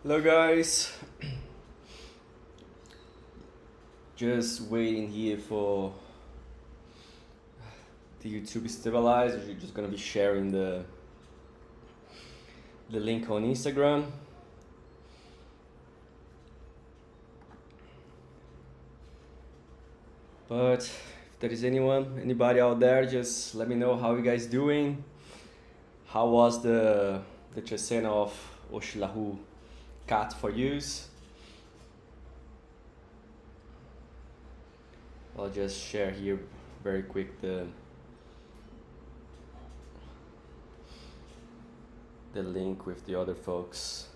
Hello guys, just waiting here for the YouTube stabilize. We're just gonna be sharing the link on Instagram. But if there is anybody out there, just let me know how you guys doing. How was the Trecena of Oshlahu cat for use? I'll just share here very quick the link with the other folks.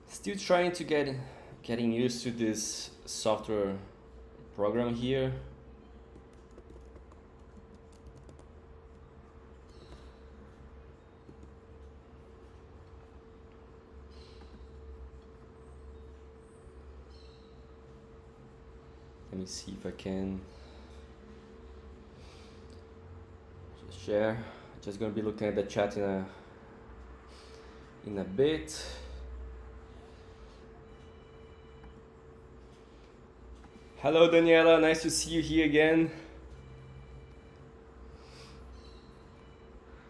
Still trying to getting used to this software program here. Let me see if I can just share. Just gonna be looking at the chat in a bit. Hello Daniela, nice to see you here again.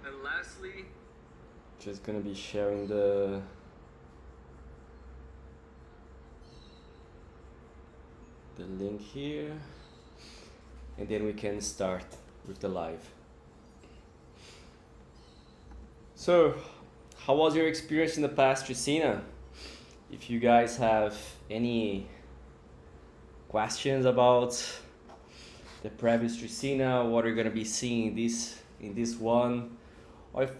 And lastly, just gonna be sharing the link here, and then we can start with the live. So, how was your experience in the past, Trecena? If you guys have any questions about the previous Trecena, what are you gonna be seeing in this one, or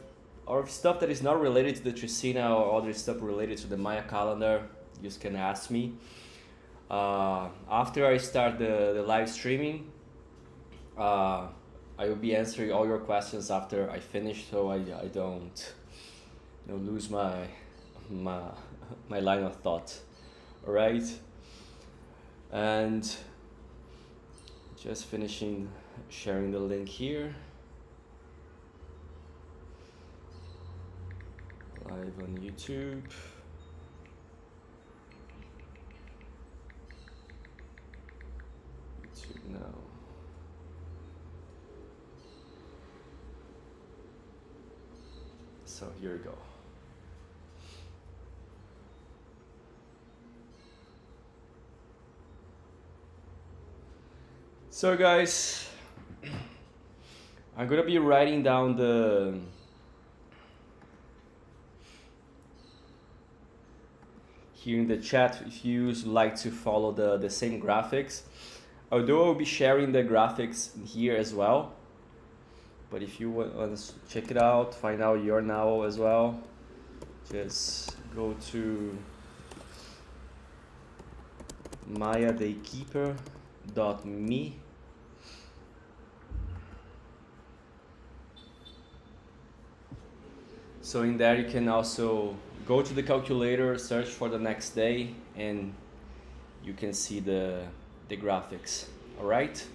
if stuff that is not related to the Trecena or other stuff related to the Maya calendar, you just can ask me. After I start the live streaming, I will be answering all your questions after I finish, so I don't lose my line of thought. All right, and just finishing sharing the link here, live on YouTube. Now. So here we go. So guys, I'm gonna be writing down here in the chat if you like to follow the same graphics. Although I'll be sharing the graphics here as well, but if you want to check it out, find out your nawal as well, just go to DayKeeper.me. So in there you can also go to the calculator, search for the next day, and you can see the graphics. All right,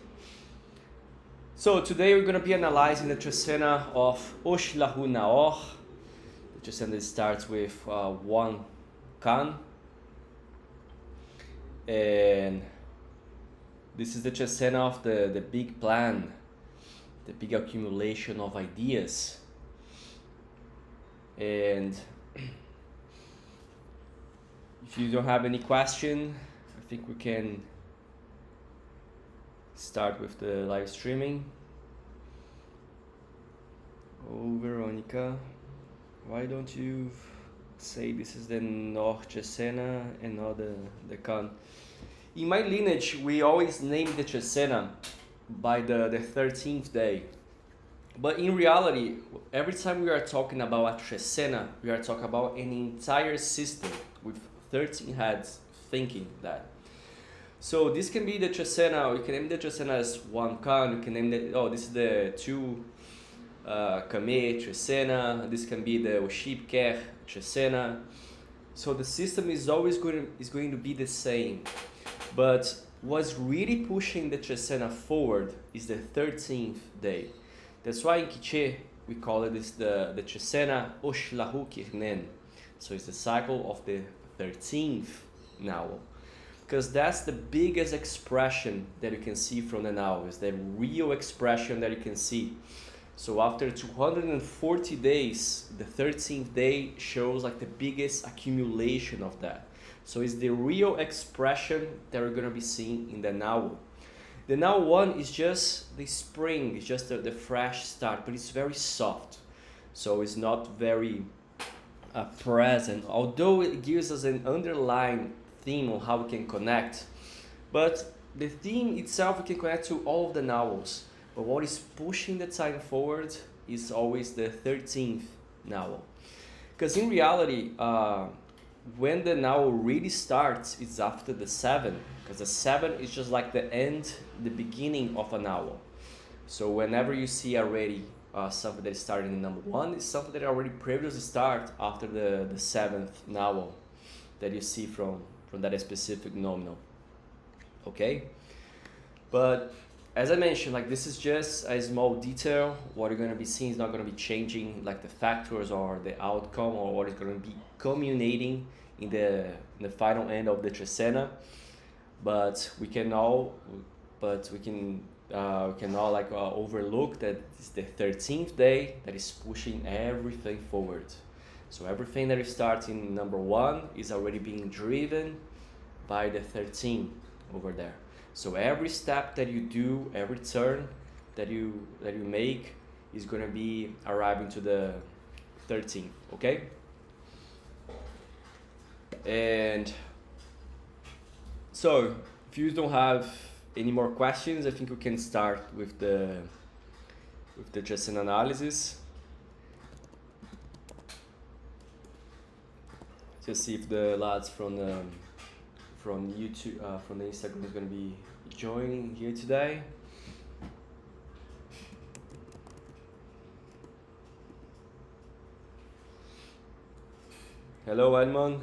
so today we're going to be analyzing the Trecena of Oshlahu Naor. The Trecena starts with 1 Kan, and this is the Trecena of the big plan, the big accumulation of ideas. And if you don't have any question, I think we can start with the live streaming. Oh, Veronica, why don't you say this is the Nor Trecena and not the Kan? In my lineage, we always name the Trecena by the 13th day. But in reality, every time we are talking about a Trecena, we are talking about an entire system with 13 heads thinking that. So this can be the Trecena. You can name the Trecena as 1 Kan. You can name it. Oh, this is the 2 Kame Trecena. This can be the Oshib Ker Trecena. So the system is always going to be the same. But what's really pushing the Trecena forward is the 13th day. That's why in Quiche we call it the Trecena Oshlahu. So it's the cycle of the 13th nawal. Because that's the biggest expression that you can see from the nawal, is the real expression that you can see. So after 240 days, the 13th day shows like the biggest accumulation of that. So it's the real expression that we're gonna be seeing in the nawal. The nawal 1 is just the spring, it's just the fresh start, but it's very soft. So it's not very present, although it gives us an underlying theme on how we can connect. But the theme itself we can connect to all of the nawals. But what is pushing the time forward is always the 13th nawal. Because in reality, when the nawal really starts, it's after the 7. Because the 7 is just like the end, the beginning of a nawal. So whenever you see already something that is starting in number 1, it's something that already previously start after the 7th nawal that you see from that specific nominal. Okay? But as I mentioned, like this is just a small detail. What you're going to be seeing is not going to be changing like the factors or the outcome or what is going to be culminating in the final end of the Trecena. But we can all overlook that it's the 13th day that is pushing everything forward. So everything that is starting number 1 is already being driven by the 13 over there. So every step that you do, every turn that you make is going to be arriving to the 13, okay? And so if you don't have any more questions, I think we can start with the Trecena analysis. Just see if the lads from YouTube, from the Instagram is going to be joining here today. Hello, Edmond.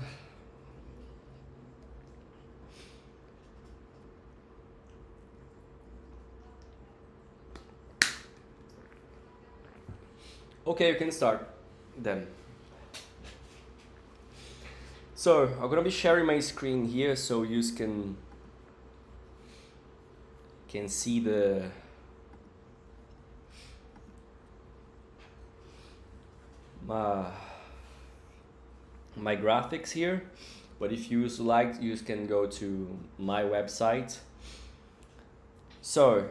Okay, you can start then. So I'm gonna be sharing my screen here so you can see my graphics here. But if you like, you can go to my website. So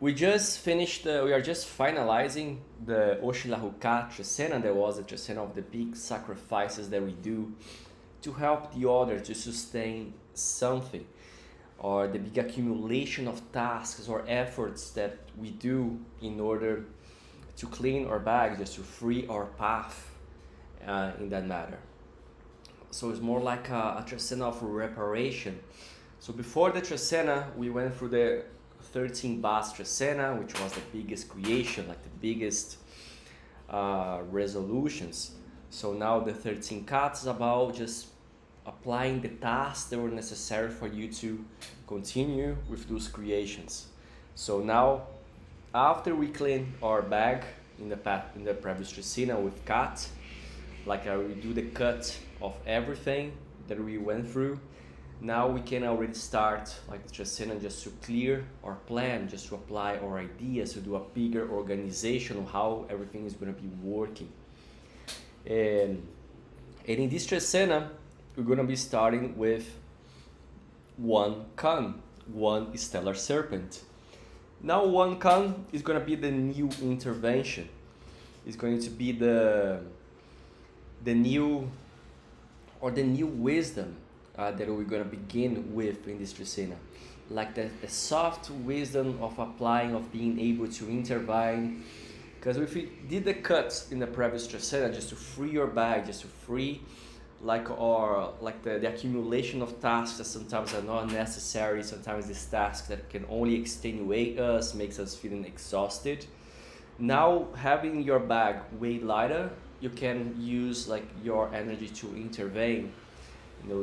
we just finished, we are just finalizing the Oshilahuka Trecena. That was a Trecena of the big sacrifices that we do to help the other to sustain something, or the big accumulation of tasks or efforts that we do in order to clean our bag, just to free our path in that matter. So it's more like a Trecena of reparation. So before the Trecena, we went through the 13 Bas Trecena, which was the biggest creation, like the biggest resolutions. So now the 13 Kat is about just applying the tasks that were necessary for you to continue with those creations. So now, after we clean our bag in the previous Trecena with Kat, like we do the cut of everything that we went through, now we can already start like the Trecena just to clear our plan, just to apply our ideas, to do a bigger organization of how everything is going to be working. And in this Trecena, we're going to be starting with one Kame, one stellar serpent. Now one Kame is going to be the new intervention. It's going to be the new wisdom that we're going to begin with in this Trecena. Like the soft wisdom of applying, of being able to intervene. Because if we did the cuts in the previous Trecena just to free your bag, just to free the accumulation of tasks that sometimes are not necessary, sometimes these tasks that can only extenuate us, makes us feeling exhausted. Now having your bag way lighter, you can use like your energy to intervene,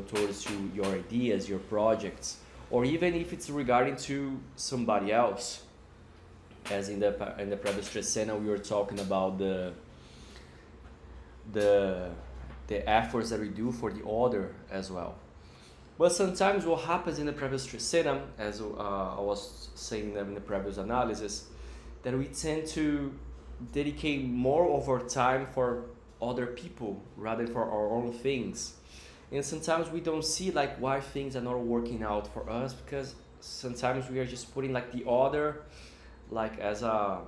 towards your ideas, your projects, or even if it's regarding to somebody else, as in the previous Trecena we were talking about the the efforts that we do for the other as well. But sometimes what happens in the previous Trecena, as I was saying in the previous analysis, that we tend to dedicate more of our time for other people rather than for our own things. And sometimes we don't see like why things are not working out for us, because sometimes we are just putting like the other like as a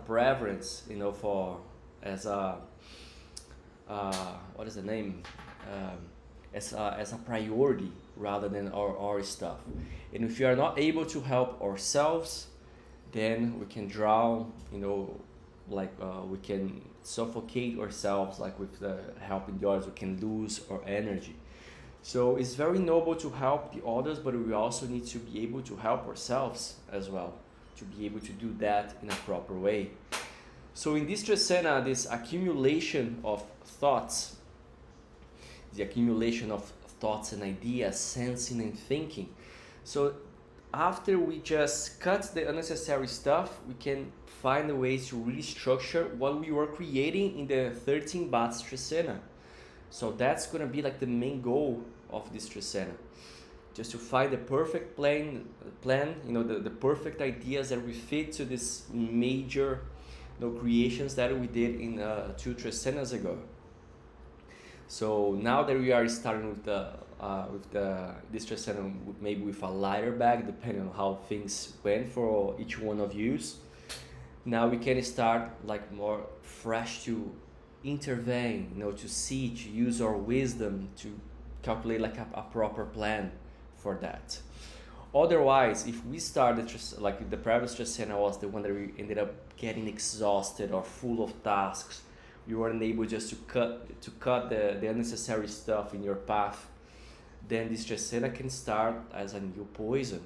preference, for as a what is the name, um, as a priority rather than our stuff. And if we are not able to help ourselves, then we can drown, we can suffocate ourselves, like with the helping the others, we can lose our energy. So it's very noble to help the others, but we also need to be able to help ourselves as well, to be able to do that in a proper way. So in this Trecena, this accumulation of thoughts, the accumulation of thoughts and ideas, sensing and thinking. So after we just cut the unnecessary stuff, we can find a way to restructure what we were creating in the 13 Bats Trecena. So that's gonna be like the main goal of this Trecena, just to find the perfect plan, the perfect ideas that we fit to this major, creations that we did in 2 Trecenas ago. So now that we are starting with the this Trecena, maybe with a lighter bag, depending on how things went for each one of you. Now we can start like more fresh to intervene, to see, to use our wisdom to calculate like a proper plan for that. Otherwise, if we started like the previous Trecena was the one that we ended up getting exhausted or full of tasks, you weren't able just to cut the unnecessary stuff in your path, then this Trecena can start as a new poison.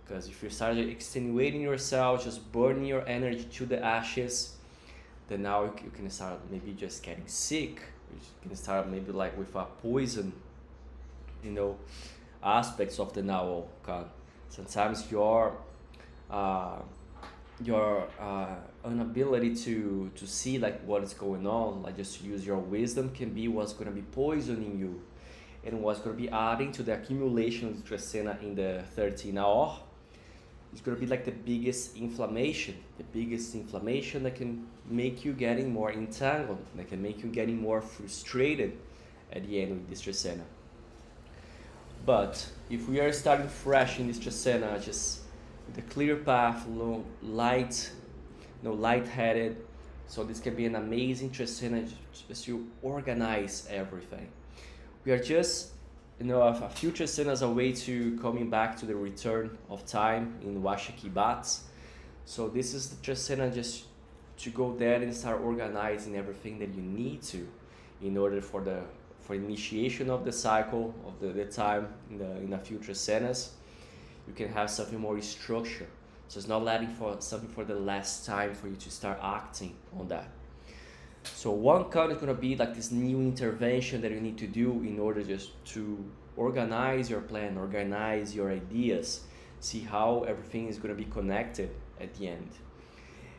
Because if you start extenuating yourself, just burning your energy to the ashes, then now you can start maybe just getting sick. You can start maybe like with a poison, aspects of the nawal. Sometimes your inability to see like what is going on, like just use your wisdom, can be what's going to be poisoning you, and what's going to be adding to the accumulation of the Trecena in the 13 hour. It's going to be like the biggest inflammation that can make you getting more entangled, that can make you getting more frustrated at the end of this Trecena. But if we are starting fresh in this Trecena, just with a clear path, light-headed, so this can be an amazing Trecena just to organize everything. We are just a few Trecenas away to coming back to the return of time in Washiki Bats. So this is the Trecena just to go there and start organizing everything that you need to, in order for initiation of the cycle of the time in a few Trecenas, you can have something more structured. So it's not letting for something for the last time for you to start acting on that. So one count is going to be like this new intervention that you need to do in order just to organize your plan, organize your ideas, see how everything is going to be connected at the end.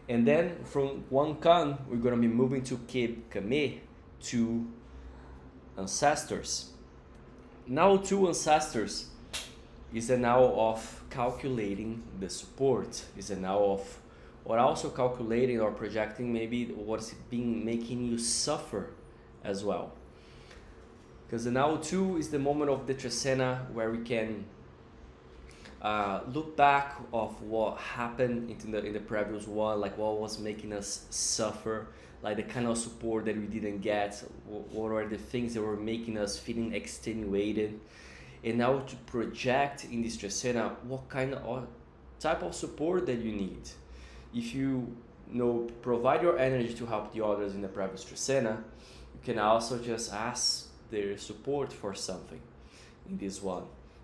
And then from one count, we're going to be moving to Kame, to ancestors. Now 2 ancestors is a now of calculating the support, is a now of, or also calculating or projecting maybe what's been making you suffer as well. Because the now 2 is the moment of the Trecena where we can look back of what happened in the previous one, like what was making us suffer, like the kind of support that we didn't get, what are the things that were making us feeling extenuated, and now to project in this Trecena what kind of type of support that you need. If you provide your energy to help the others in the previous Trecena, you can also just ask their support for something in this one.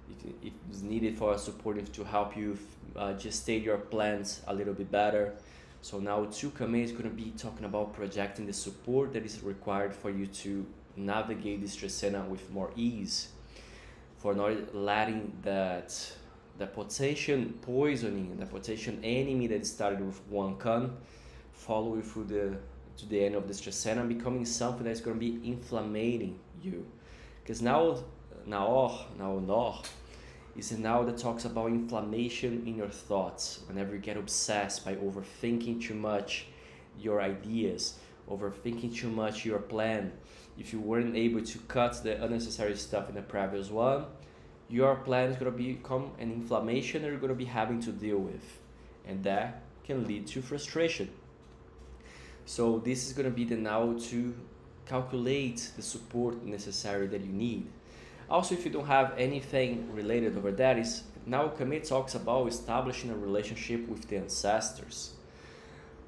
If it's needed for support to help you gestate your plans a little bit better. So now Kame is going to be talking about projecting the support that is required for you to navigate this Trecena with more ease. for not letting the potential poisoning, the potential enemy that started with one Kame follow you through to the end of this Trecena, becoming something that's going to be inflamming you. Because now Nor is a now that talks about inflammation in your thoughts. Whenever you get obsessed by overthinking too much your ideas, overthinking too much your plan, if you weren't able to cut the unnecessary stuff in the previous one, your plan is going to become an inflammation that you're going to be having to deal with, and that can lead to frustration. So this is going to be the now to calculate the support necessary that you need. Also, if you don't have anything related over that, is now Kame talks about establishing a relationship with the ancestors.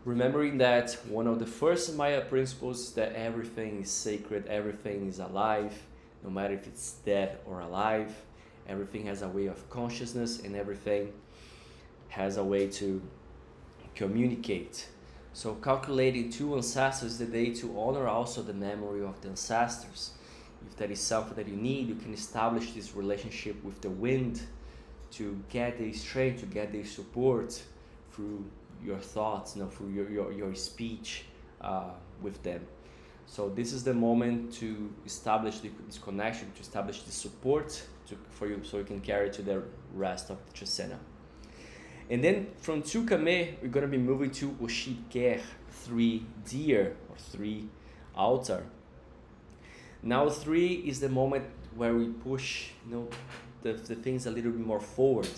Remembering that one of the first Maya principles is that everything is sacred, everything is alive, no matter if it's dead or alive. Everything has a way of consciousness, and everything has a way to communicate. So calculating 2 ancestors the day to honor also the memory of the ancestors. If that is something that you need, you can establish this relationship with the wind to get the strength, to get the support through your thoughts, through your speech with them. So this is the moment to establish this connection, to establish the support for you, so you can carry to the rest of the Trecena. And then from 2 Kame, we're going to be moving to Tz'ikin, 3 deer, or 3 altar. Now 3 is the moment where we push the things a little bit more forward.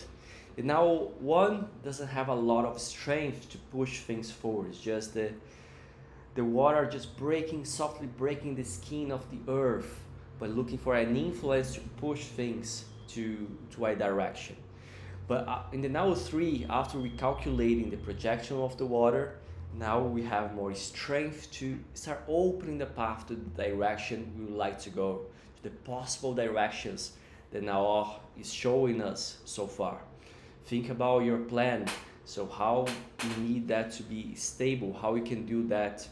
And now 1 doesn't have a lot of strength to push things forward. It's just the water just softly breaking the skin of the earth, but looking for an influence to push things to a direction. But in the now 3, after recalculating the projection of the water, now we have more strength to start opening the path to the direction we would like to go, to the possible directions that now is showing us so far. Think about your plan. So how you need that to be stable, how you can do that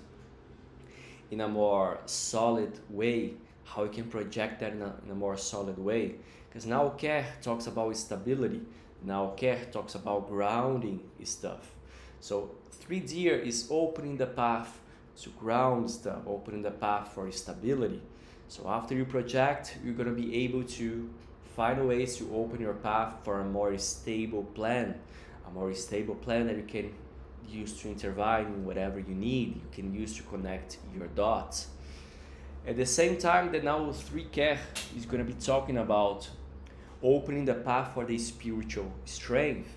in a more solid way, how you can project that in a more solid way. Because now Care talks about stability. Now Care talks about grounding stuff. So 3 deer is opening the path to ground stuff, opening the path for stability. So after you project, you're going to be able to find ways to open your path for a more stable plan that you can use to intervene in whatever you need, you can use to connect your dots. At the same time, that now 3 Care is going to be talking about opening the path for the spiritual strength.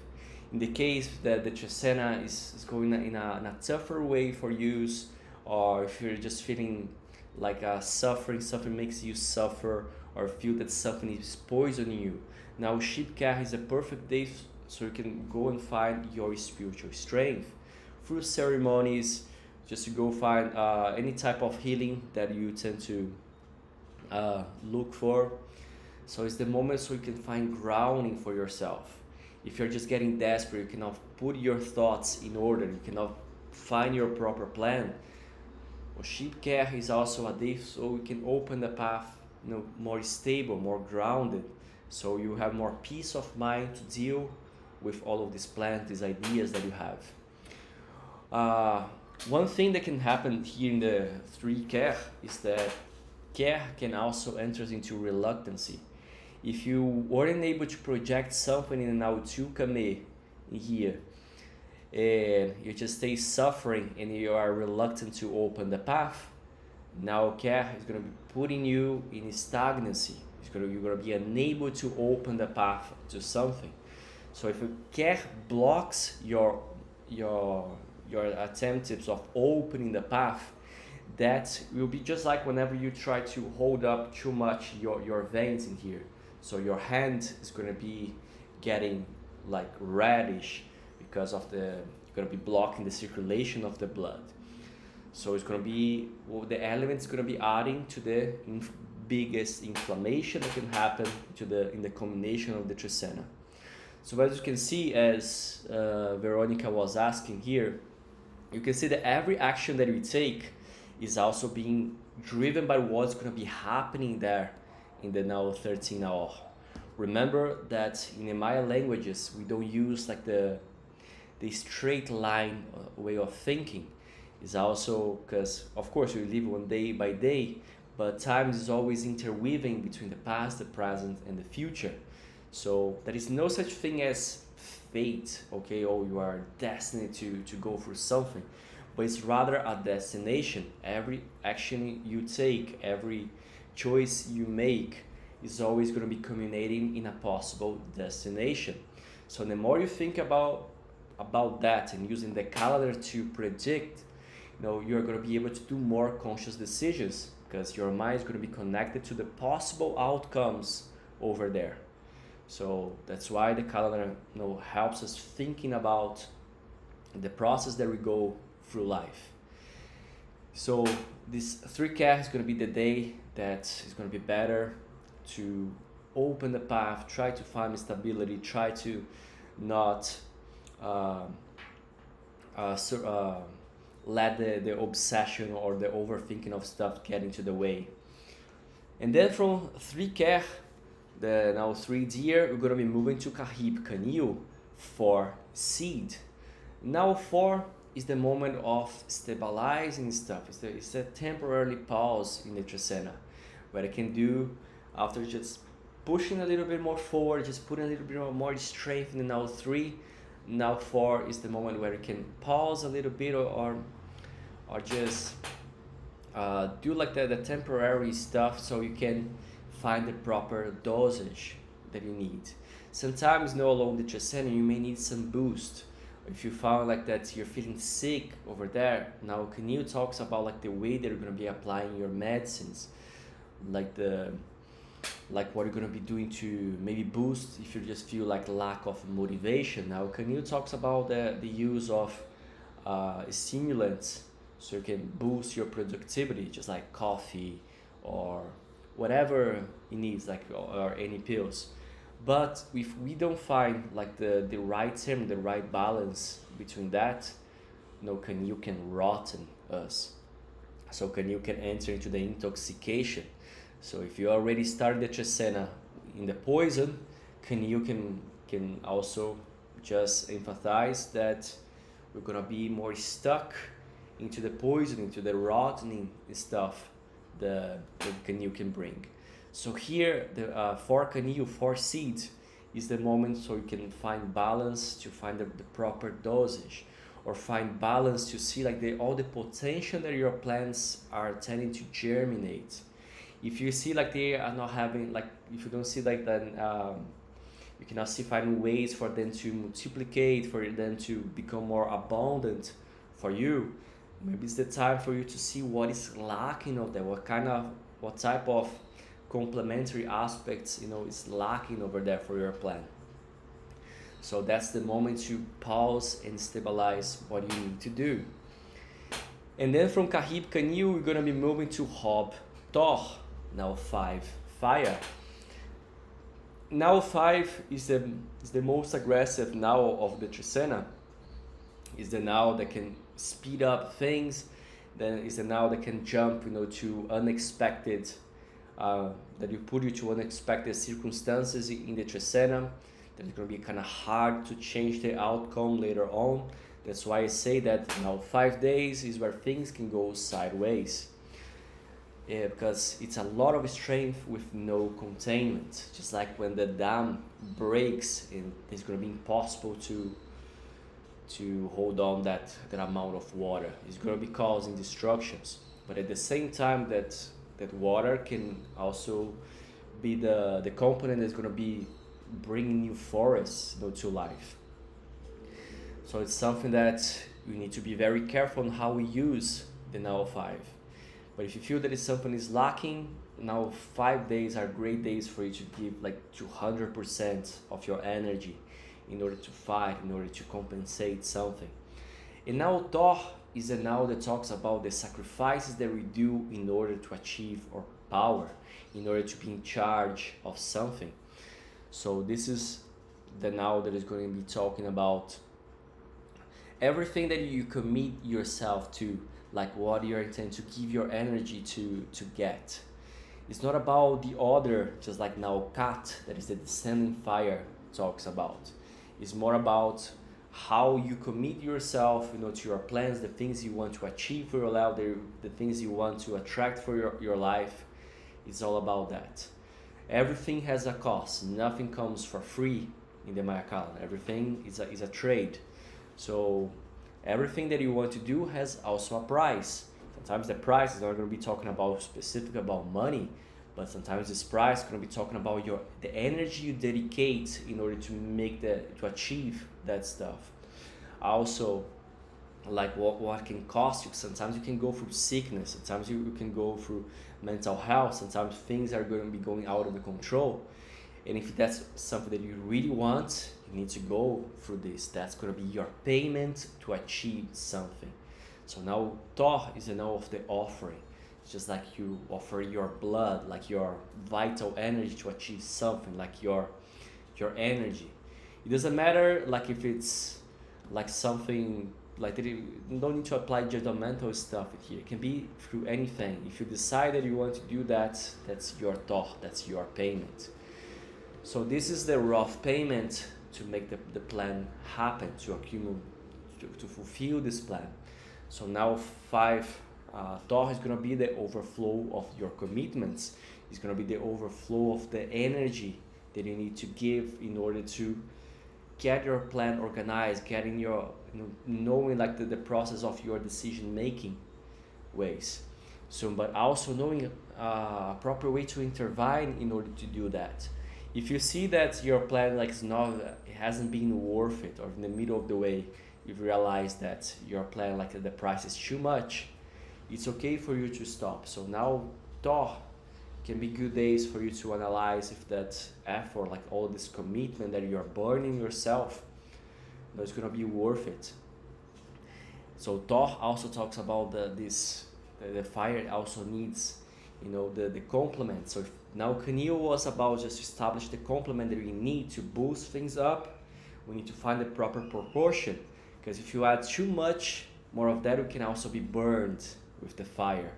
In the case that the Trecena is going in a tougher way for use, or if you're just feeling like something makes you suffer, or feel that something is poisoning you, now Tz'ikin is a perfect day so you can go and find your spiritual strength through ceremonies, just to go find any type of healing that you tend to look for. So it's the moment so you can find grounding for yourself. If you're just getting desperate, you cannot put your thoughts in order, you cannot find your proper plan. Tz'ikin is also a day so you can open the path, more stable, more grounded, so you have more peace of mind to deal with all of these plans, these ideas that you have. One thing that can happen here in the 3 Care is that Care can also enter into reluctancy. If you weren't able to project something in now 2 Kame in here, and you just stay suffering and you are reluctant to open the path, now Care is going to be putting you in stagnancy. You're going to be unable to open the path to something. So if Care blocks your attempts of opening the path, that will be just like whenever you try to hold up too much your veins in here. So your hand is going to be getting like reddish because of you're going to be blocking the circulation of the blood. So it's going to be, the elements going to be adding to the biggest inflammation that can happen in the combination of the Trecena. So as you can see, as Veronica was asking here, you can see that every action that we take is also being driven by what's going to be happening there in the now 13 hour. Remember that in the Maya languages we don't use like the straight line way of thinking. Is also because of course we live one day by day, but time is always interweaving between the past, the present, and the future. So there is no such thing as fate, okay, or you are destined to go through something, but it's rather a destination. Every action you take, every choice you make is always going to be culminating in a possible destination. So the more you think about that and using the calendar to predict, you're going to be able to do more conscious decisions because your mind is going to be connected to the possible outcomes over there. So that's why the calendar helps us thinking about the process that we go through life. So this 3K is going to be the day that is going to be better to open the path, try to find stability, try to not let the obsession or the overthinking of stuff get into the way. And then from 3K, the now 3 year, we're gonna be moving to Kahib Kanil for seed. Now 4 is the moment of stabilizing stuff. It's a temporary pause in the Trecena, what I can do after just pushing a little bit more forward, just putting a little bit more strength in the now 3. Now 4 is the moment where you can pause a little bit or just do like the temporary stuff so you can find the proper dosage that you need. Sometimes along the Trecena you may need some boost. If you found like that you're feeling sick over there, now Kanil talks about like the way that you're gonna be applying your medicines, like what you're gonna be doing to maybe boost if you just feel like lack of motivation. Now Kanil talks about the use of stimulants so you can boost your productivity, just like coffee or whatever it needs, like or any pills. But if we don't find like the right term, the right balance between that, Kanil can rotten us. So Kanil can enter into the intoxication. So if you already started the Trecena in the poison, Kanil can also just empathize that we're gonna be more stuck into the poison, into the rotting stuff that Kanil can bring. So here, the for Kanil, for seed, is the moment so you can find balance, to find the proper dosage, or find balance to see like all the potential that your plants are tending to germinate. If you see like they are not having, like if you don't see like then you cannot see finding ways for them to multiplicate, for them to become more abundant for you, maybe it's the time for you to see what is lacking of them, what type of complementary aspects is lacking over there for your plant. So that's the moment to pause and stabilize what you need to do. And then from Kahib Kanil, we're gonna be moving to Hob Tor, now 5 fire. Now 5 is the most aggressive now of the Trecena. Is the now that can speed up things. Then is the now that can jump, to unexpected, that you put you to unexpected circumstances in the Trecena. That is going to be kind of hard to change the outcome later on. That's why I say that now 5 days is where things can go sideways. Because it's a lot of strength with no containment. Just like when the dam breaks, and it's going to be impossible to hold on that amount of water. It's going to be causing destructions. But at the same time, that water can also be the component that's going to be bringing new forests to life. So it's something that we need to be very careful on how we use the now 5. But if you feel that something is lacking, now 5 days are great days for you to give like 200% of your energy in order to fight, in order to compensate something. And now Tor is a now that talks about the sacrifices that we do in order to achieve our power, in order to be in charge of something. So this is the now that is going to be talking about everything that you commit yourself to, like what you intend to give your energy to get. It's not about the other, just like now cat, that is the descending fire talks about. It's more about how you commit yourself, to your plans, the things you want to achieve for your life, the things you want to attract for your life. It's all about that. Everything has a cost. Nothing comes for free in the Maya calendar. Everything is a trade. So everything that you want to do has also a price. Sometimes the price is not going to be talking about specific about money, but sometimes this price is going to be talking about the energy you dedicate in order to achieve that stuff. Also, like what can cost you. Sometimes you can go through sickness. Sometimes you can go through mental health. Sometimes things are going to be going out of the control. And if that's something that you really want, you need to go through this. That's going to be your payment to achieve something. So now Thor is a now of the offering. It's just like you offer your blood, like your vital energy to achieve something, like your energy. It doesn't matter like if it's like something like that. You don't need to apply judgmental stuff here. It can be through anything. If you decide that you want to do that, that's your Thor, that's your payment. So this is the rough payment to make the plan happen, to accumulate, to fulfill this plan. So now 5 Thor is going to be the overflow of your commitments. It's going to be the overflow of the energy that you need to give in order to get your plan organized, getting your, knowing like the process of your decision making ways. So, but also knowing a proper way to intervene in order to do that. If you see that your plan like it hasn't been worth it, or in the middle of the way you've realized that your plan like the price is too much, it's okay for you to stop. So now Thor can be good days for you to analyze if that effort, like all this commitment that you're burning yourself, is going to be worth it. So Thor also talks about the fire also needs, the complement. So now Canil was about just establish the complement that we need to boost things up. We need to find the proper proportion, because if you add too much more of that, it can also be burned with the fire.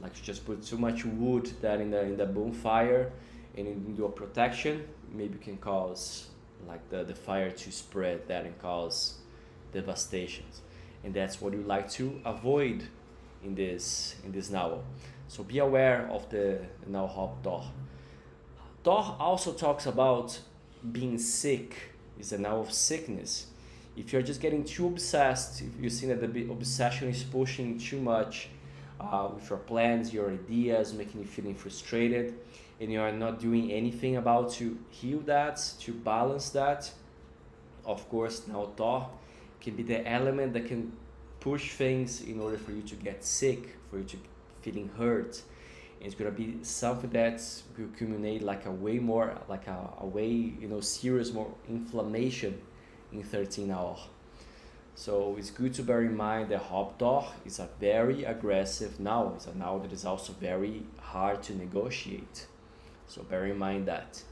Like you just put too much wood that in the bonfire and you do a protection, maybe can cause like the fire to spread that and cause devastations. And that's what you like to avoid in this nawal. So be aware of the nawal Thor. Thor also talks about being sick. Is a nawal of sickness. If you're just getting too obsessed, if you see that the obsession is pushing too much with your plans, your ideas, making you feeling frustrated, and you are not doing anything about to heal that, to balance that, of course now Thor can be the element that can push things in order for you to get sick, for you to feeling hurt. And it's gonna be something that will accumulate like a way more, like a way, serious more inflammation in 13 hours. So it's good to bear in mind that Thor is a very aggressive now. It's a now that is also very hard to negotiate. So bear in mind that.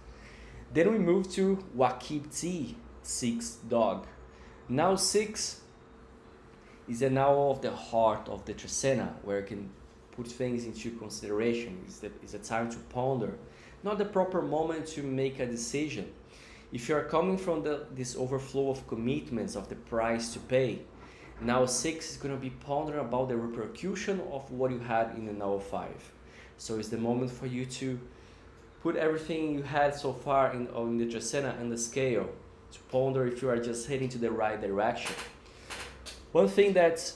Then we move to Tz'i, 6 dog. Now 6 is a now of the heart of the Trecena, where you can put things into consideration. It's a time to ponder, not the proper moment to make a decision. If you are coming from this overflow of commitments, of the price to pay, now 6 is going to be pondering about the repercussion of what you had in the now 5. So it's the moment for you to put everything you had so far in the Trecena and the scale, to ponder if you are just heading to the right direction. One thing that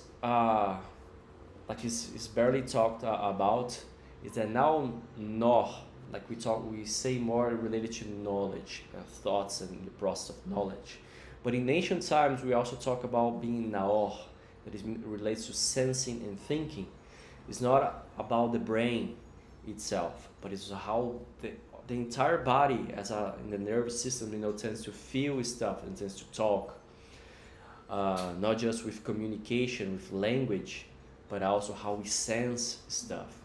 is barely talked about is that now like we say more related to knowledge, thoughts and the process of knowledge. But in ancient times, we also talk about being naor, that is relates to sensing and thinking. It's not about the brain itself, but it's how the entire body, in the nervous system, tends to feel stuff and tends to talk. Not just with communication, with language, but also how we sense stuff.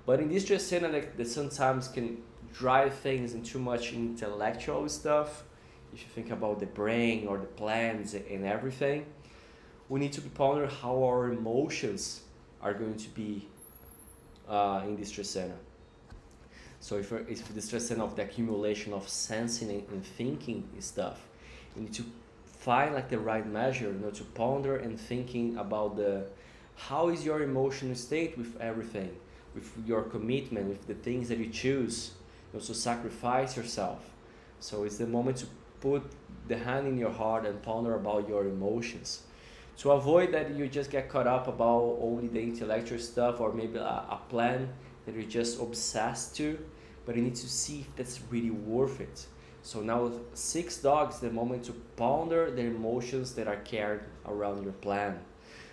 But in this Trecena, that sometimes can drive things into too much intellectual stuff. If you think about the brain or the plans and everything, we need to ponder how our emotions are going to be in this Trecena. So if this Trecena of the accumulation of sensing and thinking stuff, you need to find like the right measure, to ponder and thinking about how is your emotional state with everything, with your commitment, with the things that you choose, to sacrifice yourself. So it's the moment to put the hand in your heart and ponder about your emotions, to avoid that you just get caught up about only the intellectual stuff, or maybe a plan that you're just obsessed to, but you need to see if that's really worth it. So now 6 dogs, the moment to ponder the emotions that are carried around your plan.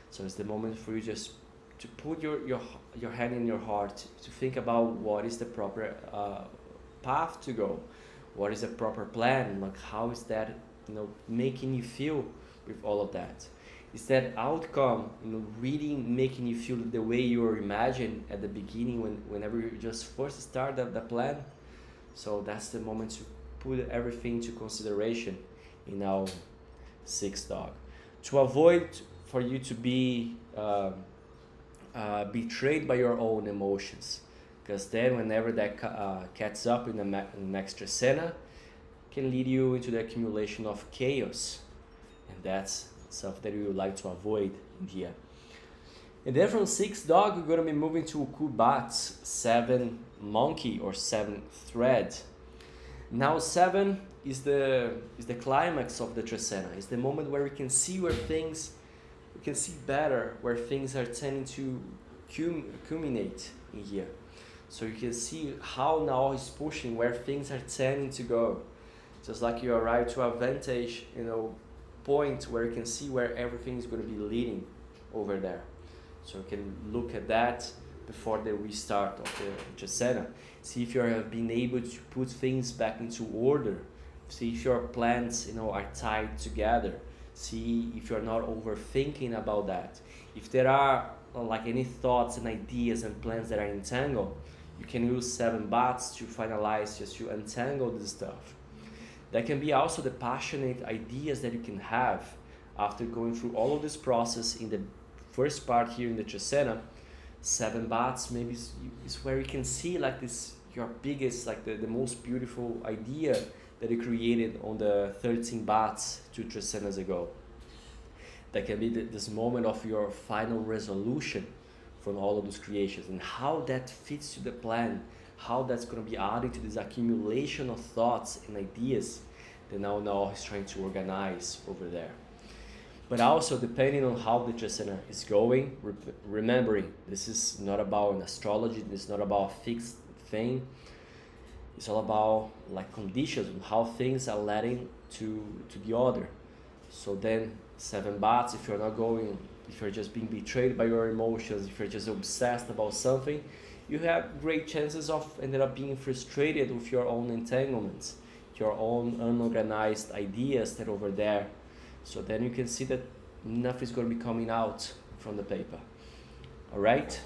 So it's the moment for you just to put your hand in your heart, to think about what is the proper path to go, what is the proper plan, like how is that making you feel with all of that. Is that outcome really making you feel the way you were imagined at the beginning, whenever you just first start the plan? So that's the moment to put everything into consideration in our 6 dog, to avoid for you to be betrayed by your own emotions, because then whenever that catches up in the next Trecena, can lead you into the accumulation of chaos, and that's stuff that we would like to avoid in here. And then from 6 dog, we're going to be moving to Kubat, 7 monkey or 7 thread. Now 7 is the climax of the Trecena. It's the moment where we can see we can see better where things are tending to culminate in here. So you can see how now is pushing where things are tending to go. Just like you arrive to a vantage, point where you can see where everything is going to be leading over there. So you can look at that before the restart of the Trecena. See if you have been able to put things back into order. See if your plans, are tied together. See if you're not overthinking about that. If there are like any thoughts and ideas and plans that are entangled, you can use 7 bats to finalize, just to untangle this stuff. That can be also the passionate ideas that you can have after going through all of this process in the first part here in the Trecena. 7 bats maybe is where you can see like this, your biggest, like the most beautiful idea that you created on the 13 bats 2 Trecenas ago. That can be this moment of your final resolution from all of those creations, and how that fits to the plan, how that's going to be added to this accumulation of thoughts and ideas that now is trying to organize over there. But also, depending on how the Trecena is going, remembering this is not about an astrology, this is not about a fixed thing. It's all about like conditions and how things are leading to the order. So then 7 bats, if you're not going, if you're just being betrayed by your emotions, if you're just obsessed about something, you have great chances of ended up being frustrated with your own entanglements, your own unorganized ideas that are over there. So then you can see that nothing is going to be coming out from the paper. All right?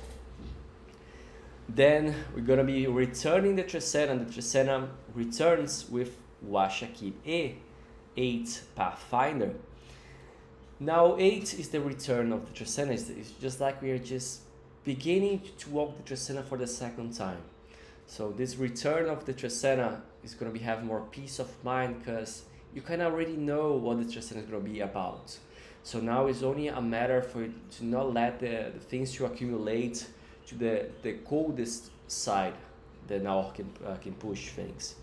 Then we're going to be returning the Trecena, and the Trecena returns with Washakib E, 8 Pathfinder. Now 8 is the return of the Trecena. It's just like we are just beginning to walk the Trecena for the second time. So this return of the Trecena is going to be have more peace of mind, because you kind of already know what the Trecena is going to be about. So now it's only a matter for you to not let the things to accumulate to the coldest side that now can push things.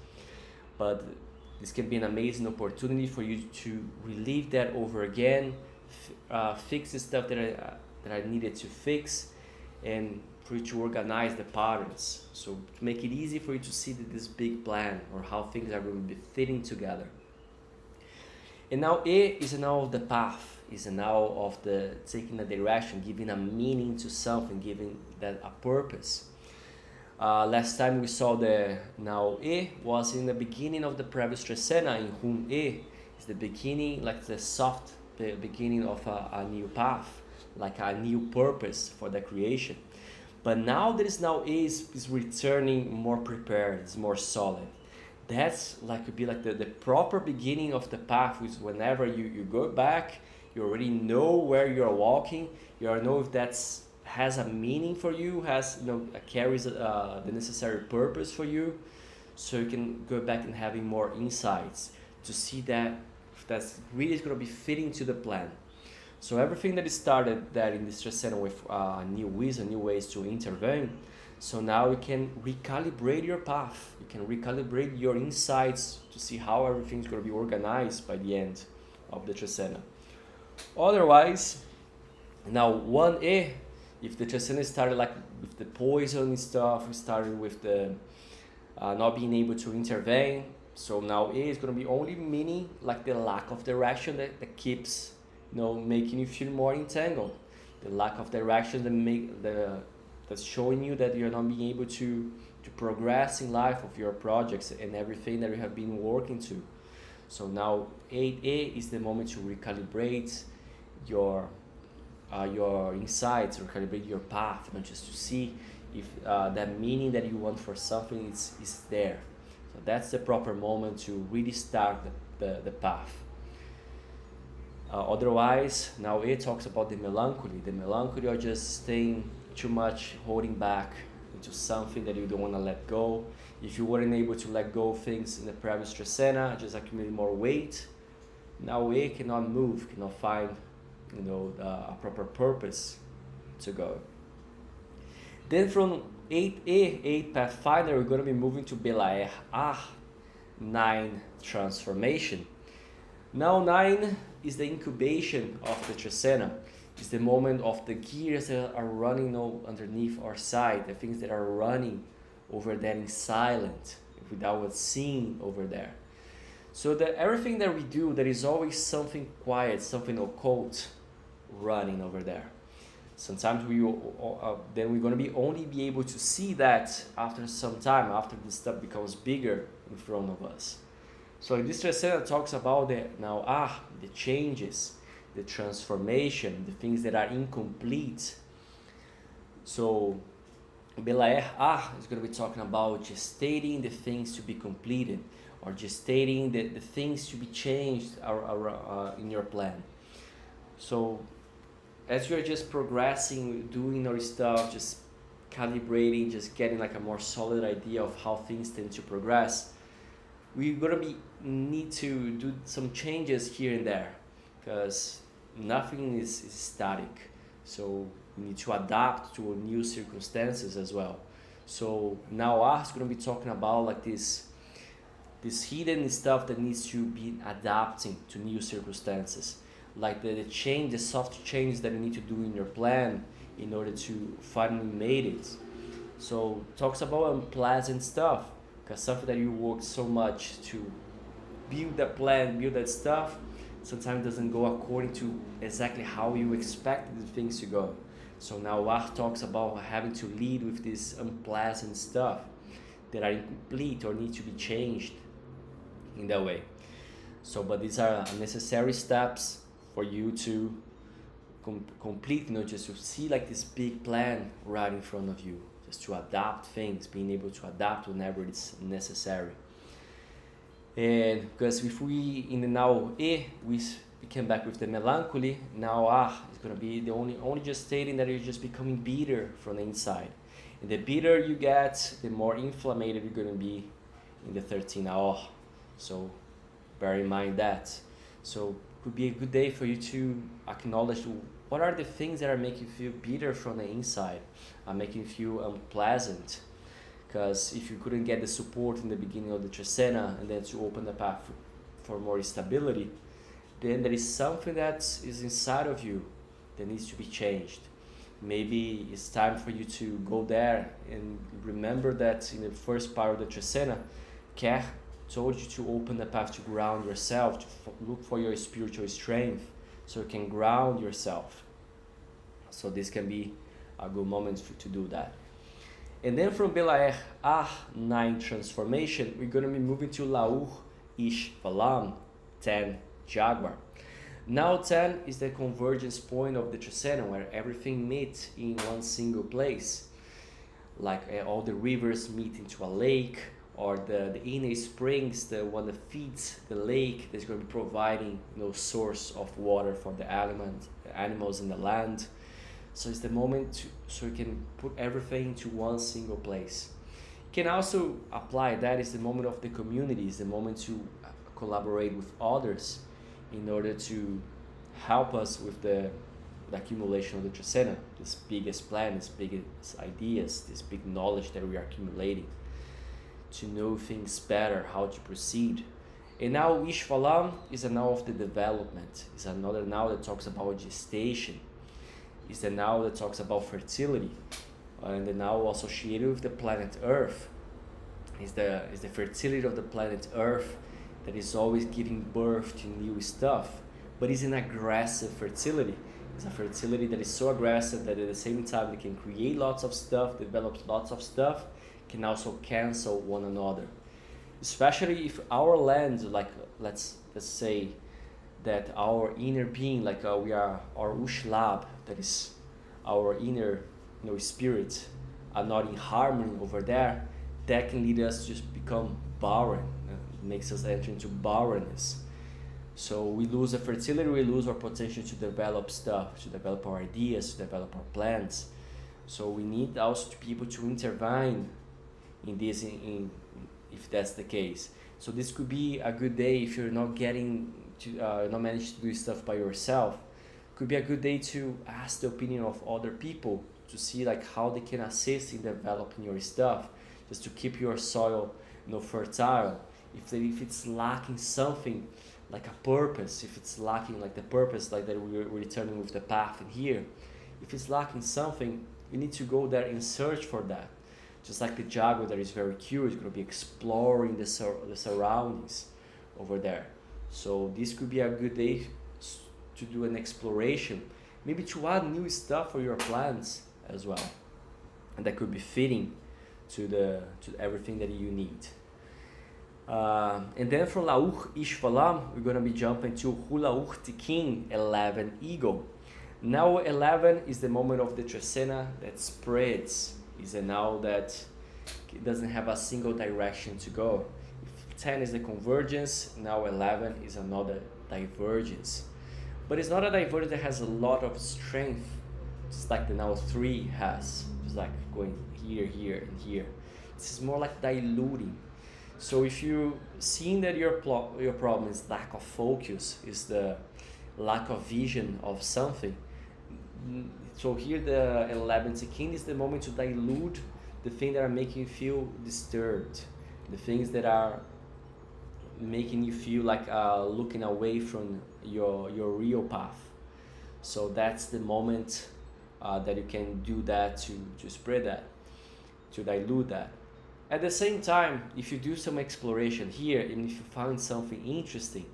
But this can be an amazing opportunity for you to relive that over again, fix the stuff that I needed to fix, and for you to organize the patterns. So to make it easy for you to see this big plan, or how things are going to be fitting together. And now E is a now of the path, is a now of the taking a direction, giving a meaning to something, giving that a purpose. Last time we saw the now E was in the beginning of the previous Trecena, in whom E is the beginning, like the soft beginning of a new path, like a new purpose for the creation. But now there is now E is returning more prepared, it's more solid. That's like could be like the proper beginning of the path, is whenever you go back, you already know where you're walking, you already know if that's has a meaning for you, has carries the necessary purpose for you, so you can go back and having more insights to see that that's really going to be fitting to the plan. So everything that is started that in this Trecena with new wisdom, new ways to intervene. So now you can recalibrate your path. You can recalibrate your insights to see how everything's going to be organized by the end of the Trecena. Otherwise, now 1A, if the Trecena started like with the poison stuff, we started with the not being able to intervene. So now A is going to be only meaning like the lack of direction that keeps making you feel more entangled. The lack of direction that's showing you that you're not being able to progress in life of your projects and everything that you have been working to. So now 8A is the moment to recalibrate your insights, recalibrate your path, just to see if that meaning that you want for something is there. So that's the proper moment to really start the path. Otherwise, now it talks about the melancholy. The melancholy are just staying too much, holding back into something that you don't want to let go. If you weren't able to let go of things in the previous Trecena, just accumulate more weight. Now it cannot move, cannot find a proper purpose to go. Then from 8A, 8 Pathfinder, we're going to be moving to Belaer 9 transformation. Now 9 is the incubation of the Trecena. It's the moment of the gears that are running underneath our side, the things that are running over there in silent, without what's seen over there. So that everything that we do, there is always something quiet, something occult running over there. Sometimes then we're going to be only be able to see that after some time, after this stuff becomes bigger in front of us. So in this Trecena talks about the changes, the transformation, the things that are incomplete. So Belaer is going to be talking about gestating the things to be completed, or gestating the things to be changed in your plan. So as you're just progressing, doing your stuff, just calibrating, just getting like a more solid idea of how things tend to progress, we're gonna need to do some changes here and there, because nothing is static. So we need to adapt to new circumstances as well. So now is gonna be talking about like this hidden stuff that needs to be adapting to new circumstances, like the change, the soft change that you need to do in your plan in order to finally make it. So talks about unpleasant stuff, because something that you worked so much to build that plan, build that stuff, sometimes doesn't go according to exactly how you expected the things to go. So now talks about having to lead with this unpleasant stuff that are incomplete or need to be changed in that way. So, but these are necessary steps for you to complete, just to see like this big plan right in front of you, just to adapt things, being able to adapt whenever it's necessary. And because if we in the now we came back with the melancholy, now is going to be the only just stating that you're just becoming bitter from the inside. And the bitter you get, the more inflamed you're going to be in the 13 hour. So bear in mind that. So could be a good day for you to acknowledge what are the things that are making you feel bitter from the inside, are making you feel unpleasant. Because if you couldn't get the support in the beginning of the Trecena and then to open the path for more stability, then there is something that is inside of you that needs to be changed. Maybe it's time for you to go there and remember that in the first part of the Trecena, Care told you to open the path to ground yourself, to look for your spiritual strength, so you can ground yourself. So this can be a good moment to do that. And then from Belaer 9 transformation, we're going to be moving to Laur Ish Valam 10 Jaguar. Now 10 is the convergence point of the Trecena, where everything meets in one single place. Like all the rivers meet into a lake, or the inner springs, the one that feeds the lake, that's going to be providing source of water for the animals in the land. So it's the moment so you can put everything into one single place. You can also apply that is the moment of the community, is the moment to collaborate with others in order to help us with the accumulation of the Trecena, this biggest plan, this biggest ideas, this big knowledge that we are accumulating, to know things better, how to proceed. And now Ishvalam is a now of the development, is another now that talks about gestation, is the now that talks about fertility, and the now associated with the planet Earth, is the fertility of the planet Earth that is always giving birth to new stuff, but is an aggressive fertility. It's a fertility that is so aggressive that at the same time they can create lots of stuff, develop lots of stuff, can also cancel one another. Especially if our land, like let's say that our inner being, like we are our Ushlab, that is our inner spirit, are not in harmony over there, that can lead us to just become barren. It makes us enter into barrenness. So we lose the fertility, we lose our potential to develop stuff, to develop our ideas, to develop our plans. So we need also to be able to intervene in this, if that's the case. So this could be a good day if you're not getting to, not managing to do stuff by yourself. Could be a good day to ask the opinion of other people to see like how they can assist in developing your stuff, just to keep your soil fertile. If it's lacking something, like a purpose, if it's lacking like the purpose, like that we're returning with the path in here, if it's lacking something, you need to go there and search for that. Just like the Jaguar that is very curious, going to be exploring the surroundings over there. So this could be a good day to do an exploration, maybe to add new stuff for your plants as well, and that could be fitting to everything that you need. And then from Lauch Ishvalam, we're going to be jumping to Hulauch Tz'ikin 11 Eagle. Now 11 is the moment of the Trecena that spreads, is a now that doesn't have a single direction to go. If 10 is the convergence, now 11 is another divergence. But it's not a divergence that has a lot of strength, just like the now 3 has, just like going here, here, and here. This is more like diluting. So if you seeing that your problem is lack of focus, is the lack of vision of something, so here the 11 Tz'ikin is the moment to dilute the things that are making you feel disturbed, the things that are making you feel like looking away from your real path. So that's the moment that you can do that to spread that, to dilute that. At the same time, if you do some exploration here, and if you find something interesting,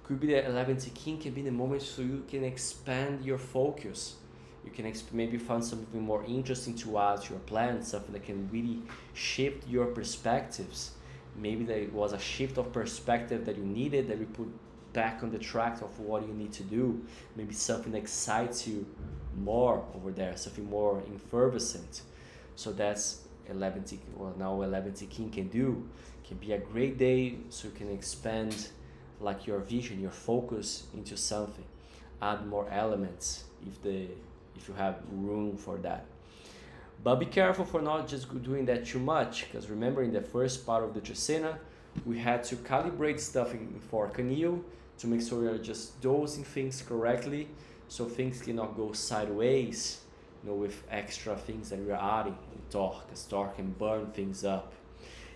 could be the 11 Tz'ikin can be the moment so you can expand your focus. You can maybe find something more interesting to add to your plan, something that can really shift your perspectives. Maybe there was a shift of perspective that you needed, that you put back on the track of what you need to do. Maybe something that excites you more over there, something more effervescent. So that's 11 Tz'ikin, well now 11 Tz'ikin can do. Can be a great day so you can expand like your vision, your focus into something. Add more elements if you have room for that. But be careful for not just doing that too much, because remember in the first part of the Trecena, we had to calibrate stuff for Canil to make sure we are just dosing things correctly, so things cannot go sideways, with extra things that we are adding in Torque, because Torque can burn things up.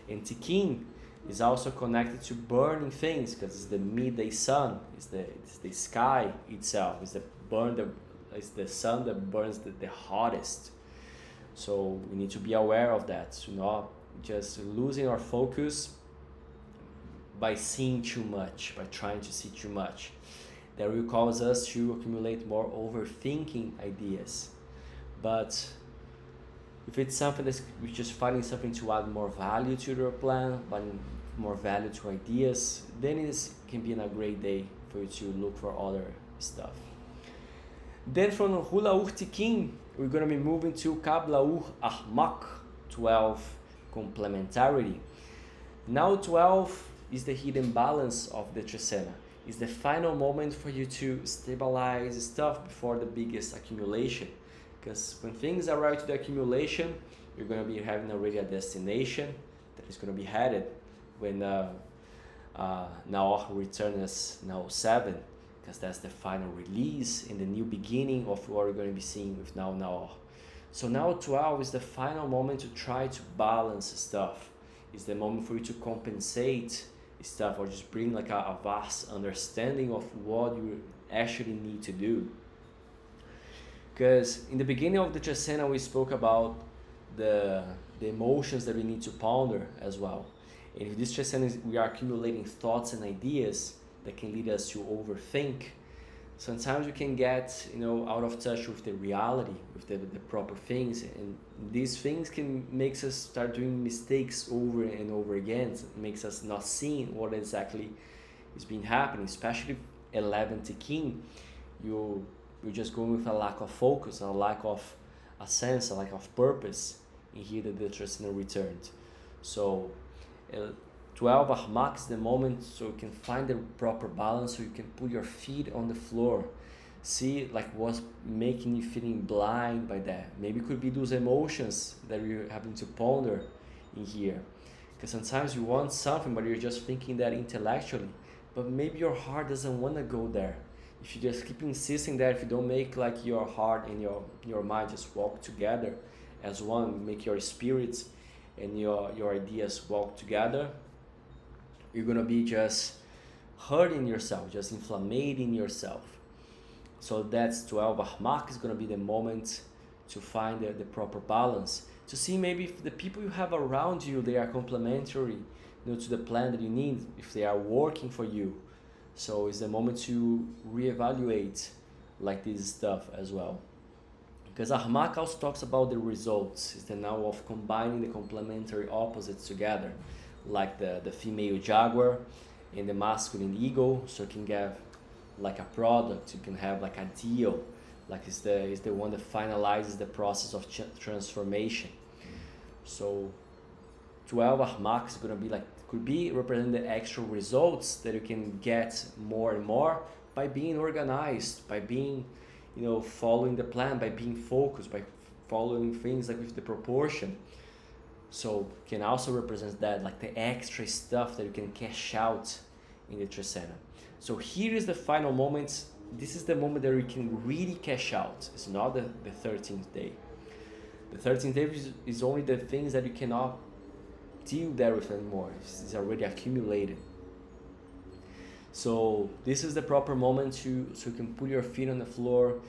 And Tz'ikin is also connected to burning things, because it's the midday sun, it's the sky itself, it's the sun that burns the hottest. So we need to be aware of that, to not just losing our focus by seeing too much, by trying to see too much. That will cause us to accumulate more overthinking ideas. But if it's something that we're just finding something to add more value to your plan, finding more value to ideas, then it can be a great day for you to look for other stuff. Then from Hulauch Tz'ikin, we're going to be moving to Kablauch Ajmaq 12 Complementarity. Now 12 is the hidden balance of the Trecena. It's the final moment for you to stabilize stuff before the biggest accumulation. Because when things arrive to the accumulation, you're going to be having already a destination that is going to be headed when Nawal returns now 7, because that's the final release and the new beginning of what we're going to be seeing with Nawal. So now 12 is the final moment to try to balance stuff. It's the moment for you to compensate stuff, or just bring like a vast understanding of what you actually need to do. Because in the beginning of the Trecena we spoke about the emotions that we need to ponder as well. And if this Trecena we are accumulating thoughts and ideas that can lead us to overthink, sometimes we can get out of touch with the reality, with the proper things, and these things can make us start doing mistakes over and over again. It makes us not seeing what exactly is being happening, especially 11 Tz'ikin. You're just going with a lack of focus, a lack of a sense, a lack of purpose in here that the Trecena returned. So 12 Ajmaq is the moment so you can find the proper balance, so you can put your feet on the floor. See like what's making you feeling blind by that. Maybe it could be those emotions that you're having to ponder in here. Because sometimes you want something but you're just thinking that intellectually, but maybe your heart doesn't want to go there. If you just keep insisting that, if you don't make like your heart and your mind just walk together as one, make your spirits and your ideas walk together, you're gonna be just hurting yourself, just inflammating yourself. So that's 12 Ajmaq is gonna be the moment to find the proper balance, to see maybe if the people you have around you, they are complementary to the plan that you need, if they are working for you. So it's the moment to reevaluate like this stuff as well. Because Ajmaq also talks about the results. It's the now of combining the complementary opposites together, like the female Jaguar and the masculine eagle, so you can get like a product, you can have like a deal, like it's the one that finalizes the process of transformation. So 12 Ajmaq is going to be like, could be representing the actual results that you can get more and more by being organized, by being following the plan, by being focused, by following things like with the proportion. So can also represent that, like the extra stuff that you can cash out in the Trecena. So here is the final moment. This is the moment that you can really cash out. It's not the 13th day. The 13th day is only the things that you cannot deal there with anymore. It's already accumulated. So this is the proper moment so you can put your feet on the floor,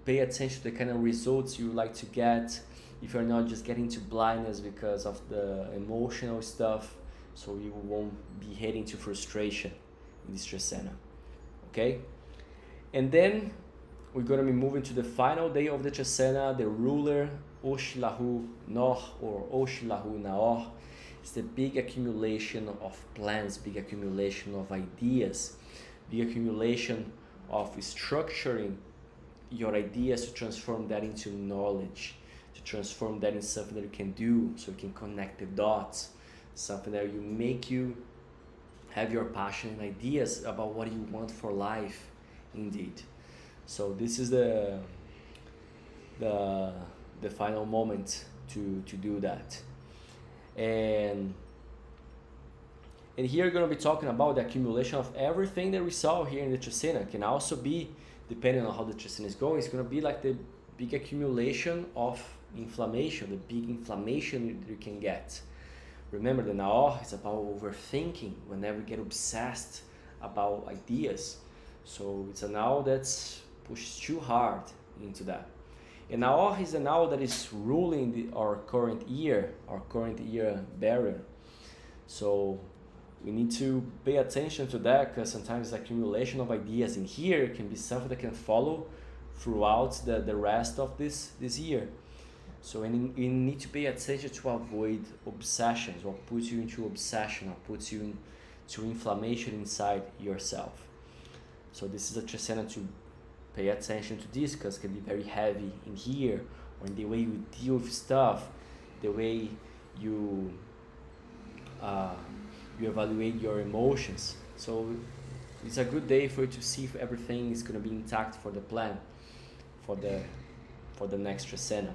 pay attention to the kind of results you like to get, if you're not just getting to blindness because of the emotional stuff, so you won't be heading to frustration in this Trecena. Okay? And then we're going to be moving to the final day of the Trecena, the ruler, Oshlahu Noh or Oshlahu Naor. It's the big accumulation of plans, big accumulation of ideas, big accumulation of structuring your ideas to transform that into knowledge, to transform that in something that you can do, so you can connect the dots, something that will make you have your passion and ideas about what you want for life indeed. So this is the final moment to do that. And here we're going to be talking about the accumulation of everything that we saw here in the Trecena. Can also be, depending on how the Trecena is going, it's going to be like the big accumulation of inflammation, the big inflammation that you can get. Remember, the Naor is about overthinking, whenever you get obsessed about ideas. So it's a Naor that's pushed too hard into that. And Naor is the Naor that is ruling our current year barrier. So we need to pay attention to that, because sometimes the accumulation of ideas in here can be something that can follow throughout the rest of this year. So you need to pay attention to avoid obsessions, or puts you into obsession, or puts you into inflammation inside yourself. So this is a Trecena to pay attention to this, because it can be very heavy in here, or in the way you deal with stuff, the way you evaluate your emotions. So it's a good day for you to see if everything is going to be intact for the plan, for for the next Trecena.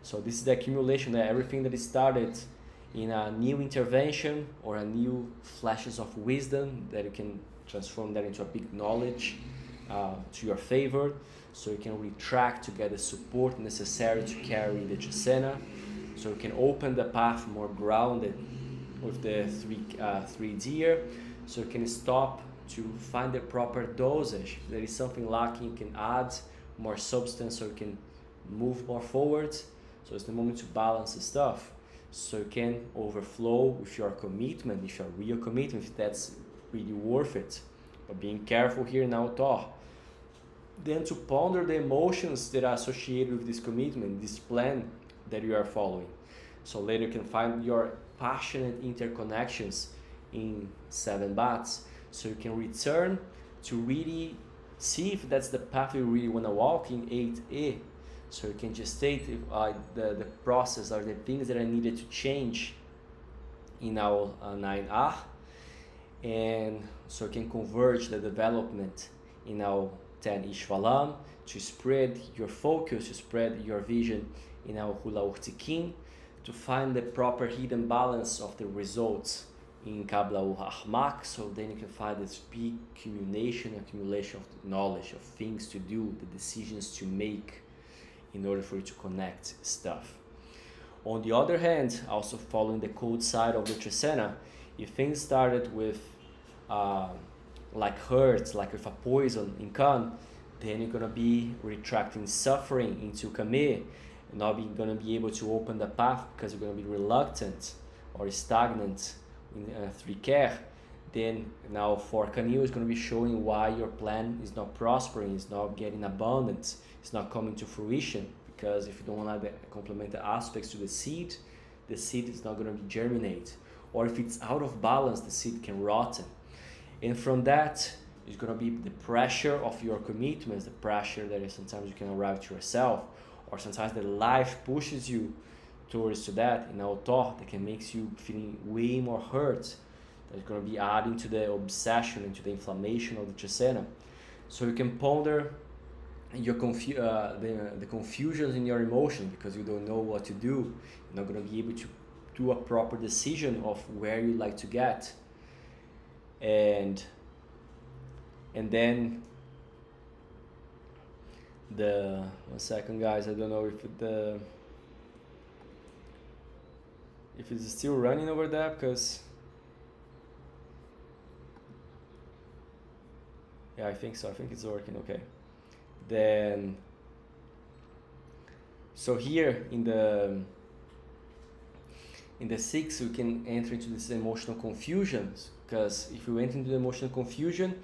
So this is the accumulation that everything that is started in a new intervention or a new flashes of wisdom that you can transform that into a big knowledge to your favor, so you can retract to get the support necessary to carry the Trecena, so you can open the path more grounded with the three deer, so you can stop to find the proper dosage. If there is something lacking, you can add more substance so you can move more forward. So it's the moment to balance the stuff, so you can overflow with your commitment, if your real commitment, if that's really worth it. But being careful here now, Thor. Then to ponder the emotions that are associated with this commitment, this plan that you are following. So later you can find your passionate interconnections in 7 bats, so you can return to really see if that's the path you really want to walk in 8A. So you can just state the process or the things that are needed to change in our 9A, and so you can converge the development in our 10 Ishvalam to spread your focus, to spread your vision in our Hula Tz'ikin, to find the proper hidden balance of the results in Kabla Ajmaq, so then you can find this big accumulation of knowledge, of things to do, the decisions to make in order for you to connect stuff. On the other hand, also following the cold side of the Trecena, if things started with like hurt, like with a poison in Kame, then you're gonna be retracting suffering into Kame, and not gonna be able to open the path because you're gonna be reluctant or stagnant in 3 Then now for Kanil is gonna be showing why your plan is not prospering, is not getting abundance, it's not coming to fruition, because if you don't have the complementary aspects to the seed is not gonna be germinate, or if it's out of balance, the seed can rotten. And from that is going to be the pressure of your commitments, the pressure that sometimes you can arrive to yourself, or sometimes the life pushes you towards to that in our thought that can make you feeling way more hurt. That's going to be adding to the obsession and to the inflammation of the Trecena. So you can ponder your the confusions in your emotion because you don't know what to do. You're not going to be able to do a proper decision of where you like to get. And then the 1 second, guys, I don't know if it's still running over there, because yeah, I think so. I think it's working okay. Then so here in the 6 we can enter into this emotional confusions, because if you enter into the emotional confusion,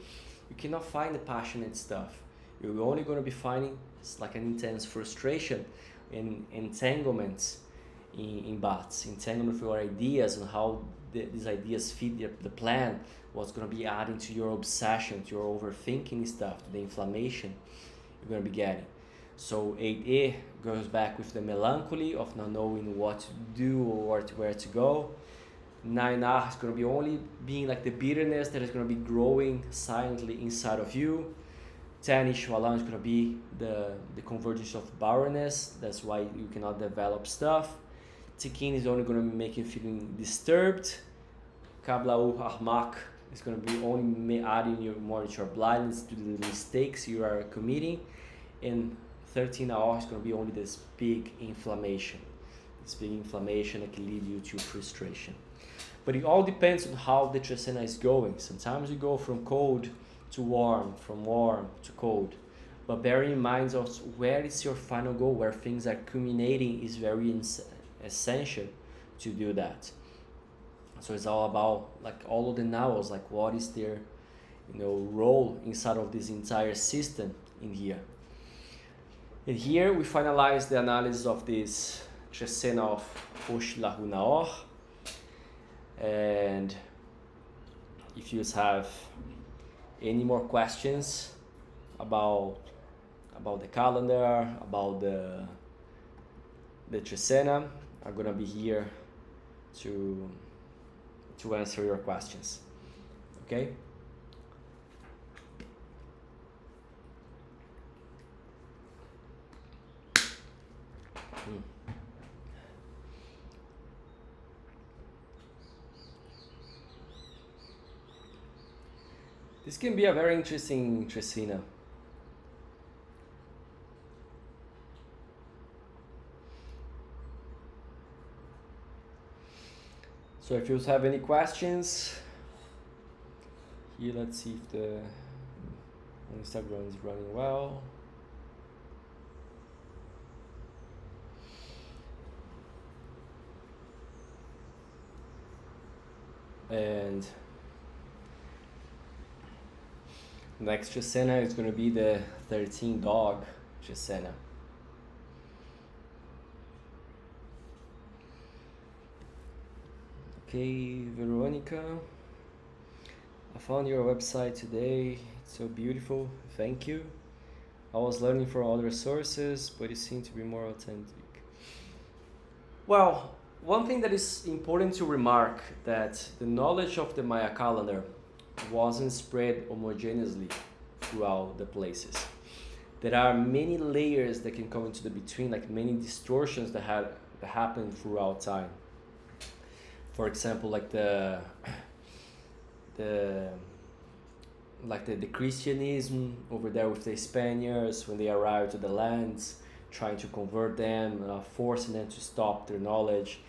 you cannot find the passionate stuff. You're only going to be finding like an intense frustration and entanglements in bats, entanglement with your ideas and how these ideas fit the plan, what's going to be adding to your obsession, to your overthinking stuff, to the inflammation you're going to be getting. So 8A goes back with the melancholy of not knowing what to do or where to go. 9A is going to be only being like the bitterness that is going to be growing silently inside of you. 10 Ishvalan is going to be the convergence of barrenness. That's why you cannot develop stuff. Tz'ikin is only going to be making you feeling disturbed. Kabla Ajmaq is going to be only adding you more to your blindness, to the mistakes you are committing. And 13 AO is going to be only this big inflammation. This big inflammation that can lead you to frustration. But it all depends on how the Trecena is going. Sometimes you go from cold to warm, from warm to cold. But bearing in mind also where is your final goal, where things are culminating, is very essential to do that. So it's all about like all of the nawals, like what is their role inside of this entire system in here. And here we finalize the analysis of this Trecena of Hosh Lahu Naor. And if you have any more questions about the calendar, about the Trecena, I'm gonna be here to answer your questions. Okay? Hmm. This can be a very interesting Trecena. So if you have any questions, here let's see if the Instagram is running well. And next Trecena is going to be the 13 dog Trecena. Okay, Veronica, I found your website today. It's so beautiful. Thank you. I was learning from other sources, but it seemed to be more authentic. Well, one thing that is important to remark that the knowledge of the Maya calendar wasn't spread homogeneously throughout the places. There are many layers that can come into the between, like many distortions that happen throughout time. For example, like the Christianism over there with the Spaniards when they arrived to the lands, trying to convert them, forcing them to stop their knowledge.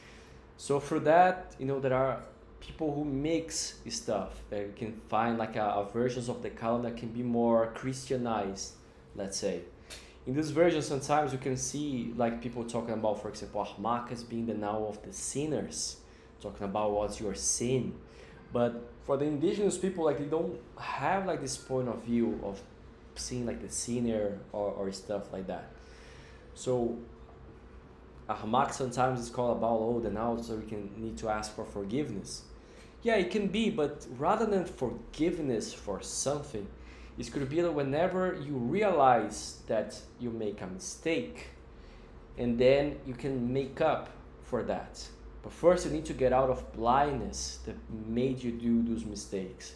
So for that, there are people who mix stuff. They can find like a versions of the calendar can be more Christianized, let's say. In this version, sometimes you can see like people talking about, for example, Ajmaq as being the nawal of the sinners, talking about what's your sin. But for the indigenous people, like they don't have like this point of view of seeing like the sinner or stuff like that. So Ajmaq sometimes is called about the now, so we can need to ask for forgiveness. Yeah, it can be, but rather than forgiveness for something, it could be that whenever you realize that you make a mistake, and then you can make up for that. But first you need to get out of blindness that made you do those mistakes.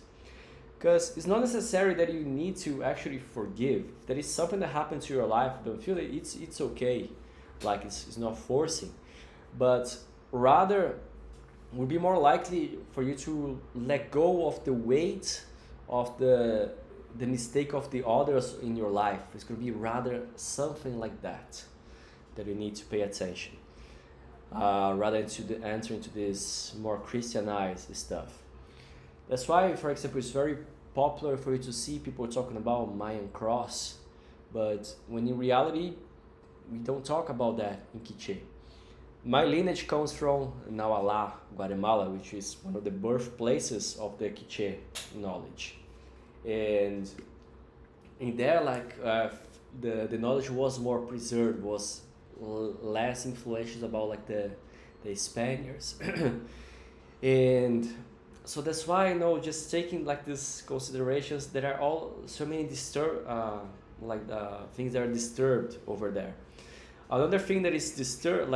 Because it's not necessary that you need to actually forgive. If there is something that happened to your life, don't feel that it's okay. Like it's not forcing. But rather, would be more likely for you to let go of the weight of the mistake of the others in your life. It's going to be rather something like that you need to pay attention. Rather to enter into this more Christianized stuff. That's why, for example, it's very popular for you to see people talking about Mayan cross, but when in reality, we don't talk about that in Quiché. My lineage comes from Nawal, Guatemala, which is one of the birthplaces of the Quiché knowledge. And in there, the knowledge was more preserved, was less influential about like the Spaniards. And so that's why just taking like these considerations, there are all so many things that are disturbed over there. Another thing that is disturbed,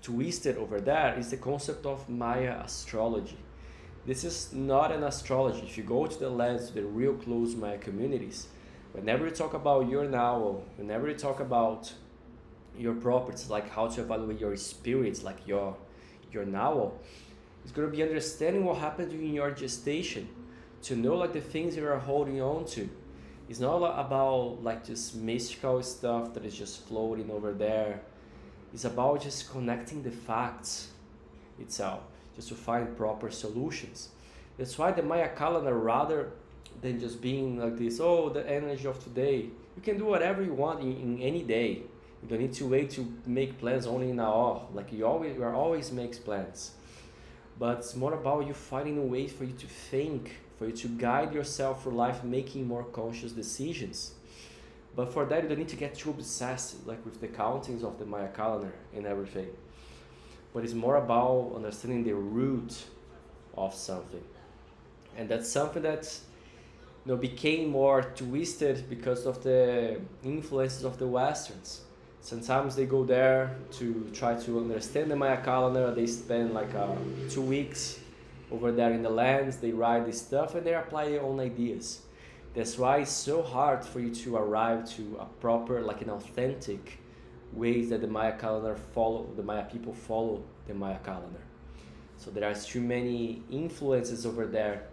twisted over there, is the concept of Maya astrology. This is not an astrology. If you go to the lands, to the real close Maya communities, whenever you talk about your nawal, whenever you talk about your properties, like how to evaluate your spirits, like your nawal, it's going to be understanding what happened during your gestation, to know like the things you are holding on to. It's not about like just mystical stuff that is just floating over there. It's about just connecting the facts itself, just to find proper solutions. That's why the Maya calendar, rather than just being like this, the energy of today, you can do whatever you want in any day. You don't need to wait to make plans only now. Like you always makes plans. But it's more about you finding a way for you to think, for you to guide yourself through life, making more conscious decisions. But for that, you don't need to get too obsessed like with the countings of the Maya calendar and everything. But it's more about understanding the root of something. And that's something that became more twisted because of the influences of the Westerns. Sometimes they go there to try to understand the Maya calendar. They spend like 2 weeks over there in the lands. They write this stuff and they apply their own ideas. That's why it's so hard for you to arrive to a proper, like an authentic ways that the Maya calendar follow, the Maya people follow the Maya calendar. So there are too many influences over there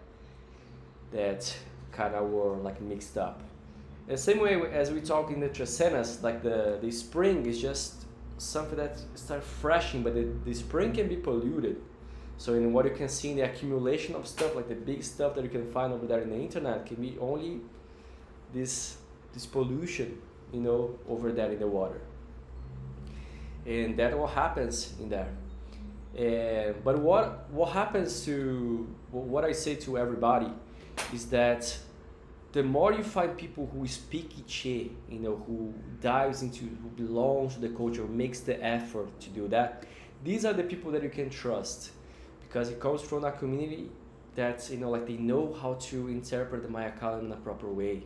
that kind of were like mixed up. The same way as we talk in the Trecenas, like the spring is just something that starts freshing, but the spring can be polluted. So in what you can see in the accumulation of stuff, like the big stuff that you can find over there in the internet, can be only this pollution, over there in the water. And that's what happens in there. But what happens to what I say to everybody is that the more you find people who speak Tz'i, who dives into, who belongs to the culture, who makes the effort to do that, these are the people that you can trust, because it comes from a community that like they know how to interpret the Maya calendar in a proper way.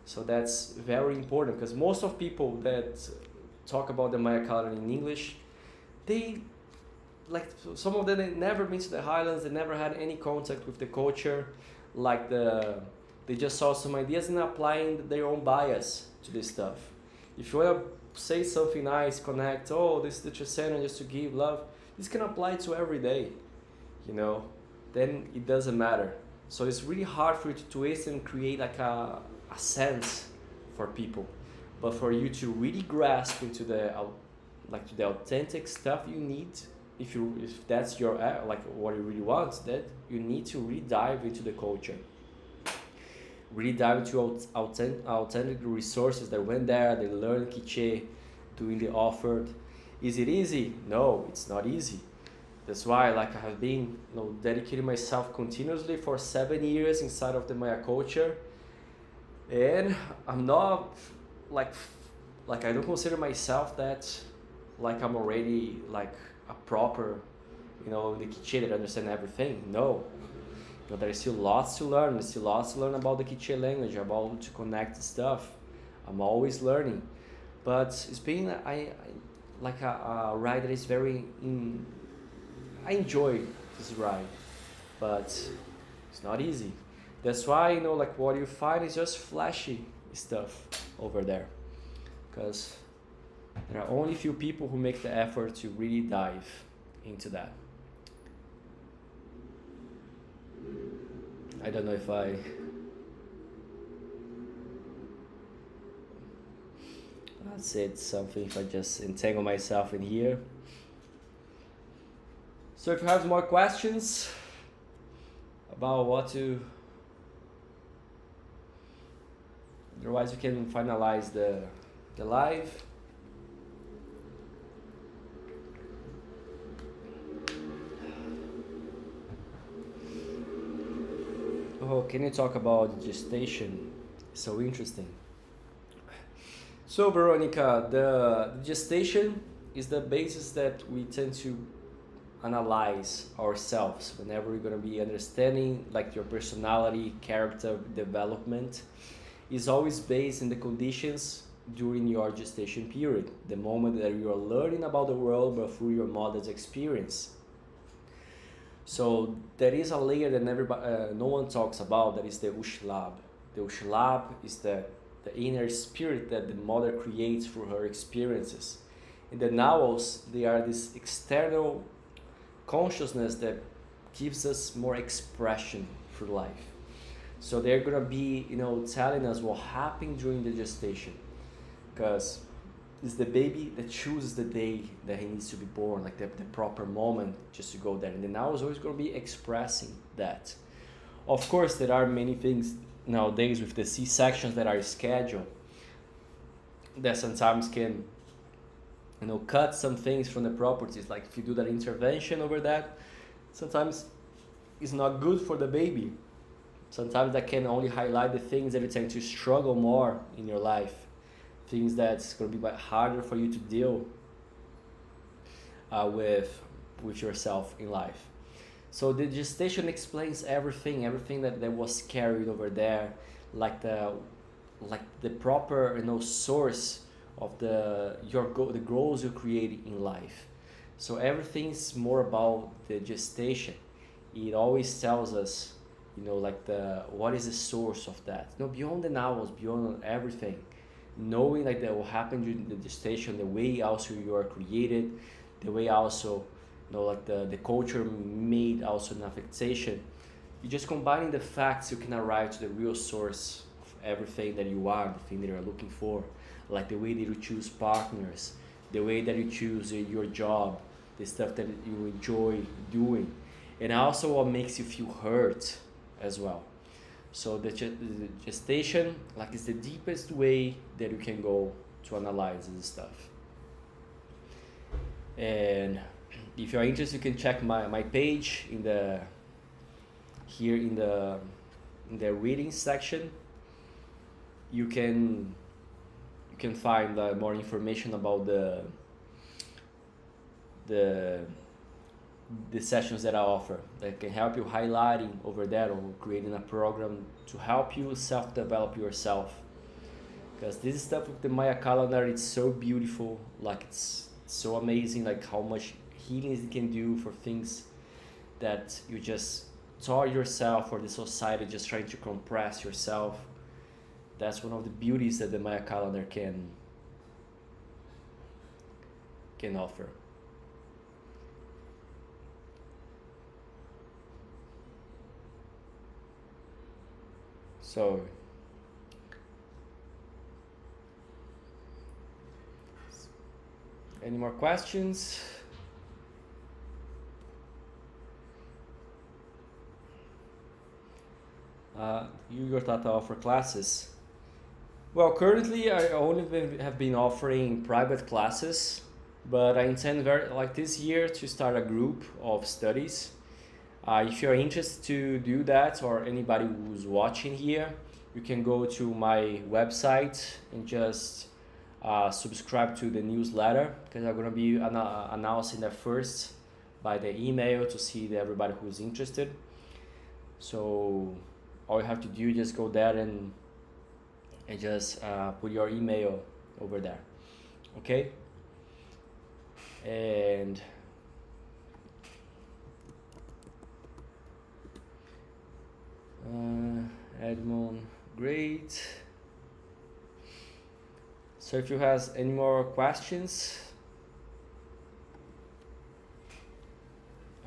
So that's very important, because most of people that talk about the Maya calendar in English, they some of them, they never been to the highlands, they never had any contact with the culture, they just saw some ideas and applying their own bias to this stuff. If you want to say something nice, connect, this is the Trecena just to give love, this can apply to every day, then it doesn't matter. So it's really hard for you to twist and create like a sense for people. But for you to really grasp into the authentic stuff you need, if that's your what you really want, that you need to really dive into the culture, really dive into authentic resources that went there, they learned Tz'i, doing the offered. Is it easy? No, it's not easy. That's why I have been dedicating myself continuously for 7 years inside of the Maya culture, and I'm not like I don't consider myself that I'm already a proper the Tz'i that understand everything. No, there is still lots to learn. There's still lots to learn about the Tz'i language, about to connect stuff. I'm always learning, but it's been a ride that is very I enjoy this ride, but it's not easy. That's why what you find is just flashy stuff over there, because there are only few people who make the effort to really dive into that. I don't know if I said something, if I just entangle myself in here. So if you have more questions about what to, otherwise we can finalize the live. Oh, can you talk about gestation? So interesting. So Veronica, the gestation is the basis that we tend to analyze ourselves whenever we're going to be understanding your personality, character development is always based in the conditions during your gestation period, the moment that you are learning about the world but through your mother's experience. So there is a layer that no one talks about, that is the Ushlab. The Ushlab is the inner spirit that the mother creates through her experiences. And the nawals, they are this external consciousness that gives us more expression through life. So they're gonna be, telling us what happened during the gestation, because it's the baby that chooses the day that he needs to be born, the proper moment just to go there. And the now is always going to be expressing that. Of course, there are many things nowadays with the C-sections that are scheduled that sometimes can cut some things from the properties. Like if you do that intervention over that, sometimes it's not good for the baby. Sometimes that can only highlight the things that you tend to struggle more in your life, things that's going to be harder for you to deal with yourself in life. So the gestation explains everything that was carried over there, the proper source of the goals you create in life. So everything's more about the gestation. It always tells us you know, like the what is the source of that, you know, beyond the novels, beyond everything, knowing like that will happen during the gestation, the way also you are created, the way also, you know, like the culture made also an affectation. You just combining the facts, you can arrive to the real source of everything that you are, the thing that you're looking for, like the way that you choose partners, the way that you choose your job, the stuff that you enjoy doing, and also what makes you feel hurt as well. So the gestation, like, is the deepest way that you can go to analyze this stuff. And if you're interested, you can check my page in the here in the reading section. You can find more information about the the sessions that I offer that can help you highlighting over there, or creating a program to help you self-develop yourself. Because this stuff with the Maya calendar, it's so beautiful, like it's so amazing, like how much healing it can do for things that you just taught yourself, or the society just trying to compress yourself. That's one of the beauties that the Maya calendar can offer. So any more questions? Your Tata offer classes. Well, currently I only have been offering private classes, but I intend very like this year to start a group of studies. If you're interested to do that, or anybody who's watching here, you can go to my website and just subscribe to the newsletter, because I'm gonna be announcing that first by the email to see everybody who's interested. So all you have to do is just go there and just put your email over there, okay? And Edmond, great. So if you has any more questions,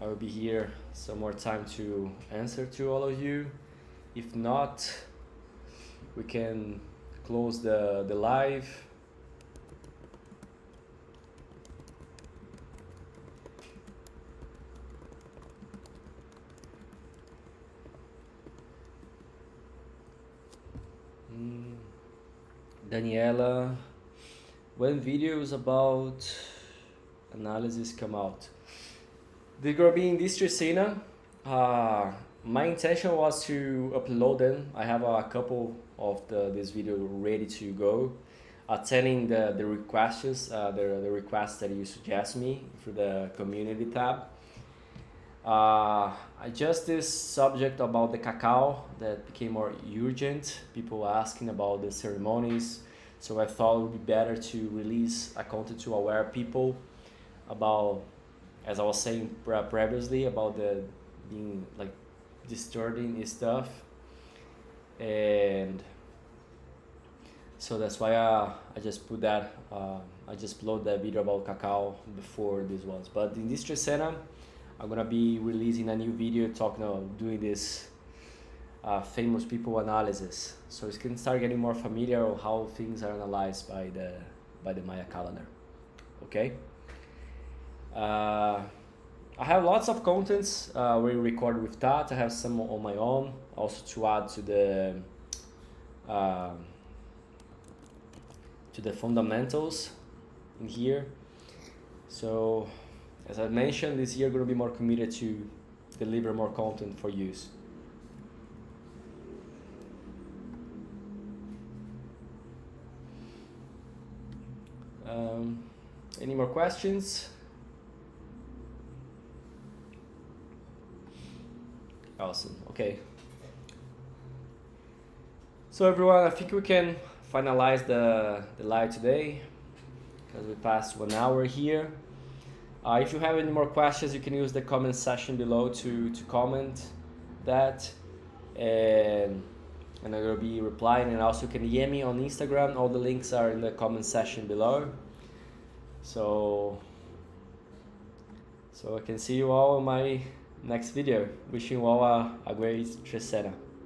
I will be here some more time to answer to all of you. If not, we can close the live. Daniela, when videos about analysis come out? They're gonna be in this Trecena. My intention was to upload them. I have a couple of this video ready to go, attending the requests, the requests that you suggest me through the community tab. I just this subject about the cacao that became more urgent, people asking about the ceremonies, so I thought it would be better to release a content to aware people about, as I was saying previously, about the being like disturbing stuff. And so that's why I just put that, I just upload that video about cacao before this ones. But in this Trecena, I'm gonna be releasing a new video talking about doing this famous people analysis, so you can start getting more familiar with how things are analyzed by the Maya calendar. Okay. I have lots of contents we recorded with that. I have some on my own, also to add to the fundamentals in here. So, as I mentioned, this year I'm going to be more committed to deliver more content for use. Any more questions? Awesome. Okay. So everyone, I think we can finalize the live today, because we passed 1 hour here. If you have any more questions, you can use the comment section below to comment that. and I will be replying. And also you can DM me on Instagram. All the links are in the comment section below. So I can see you all in my next video. Wishing you all a great Trecena.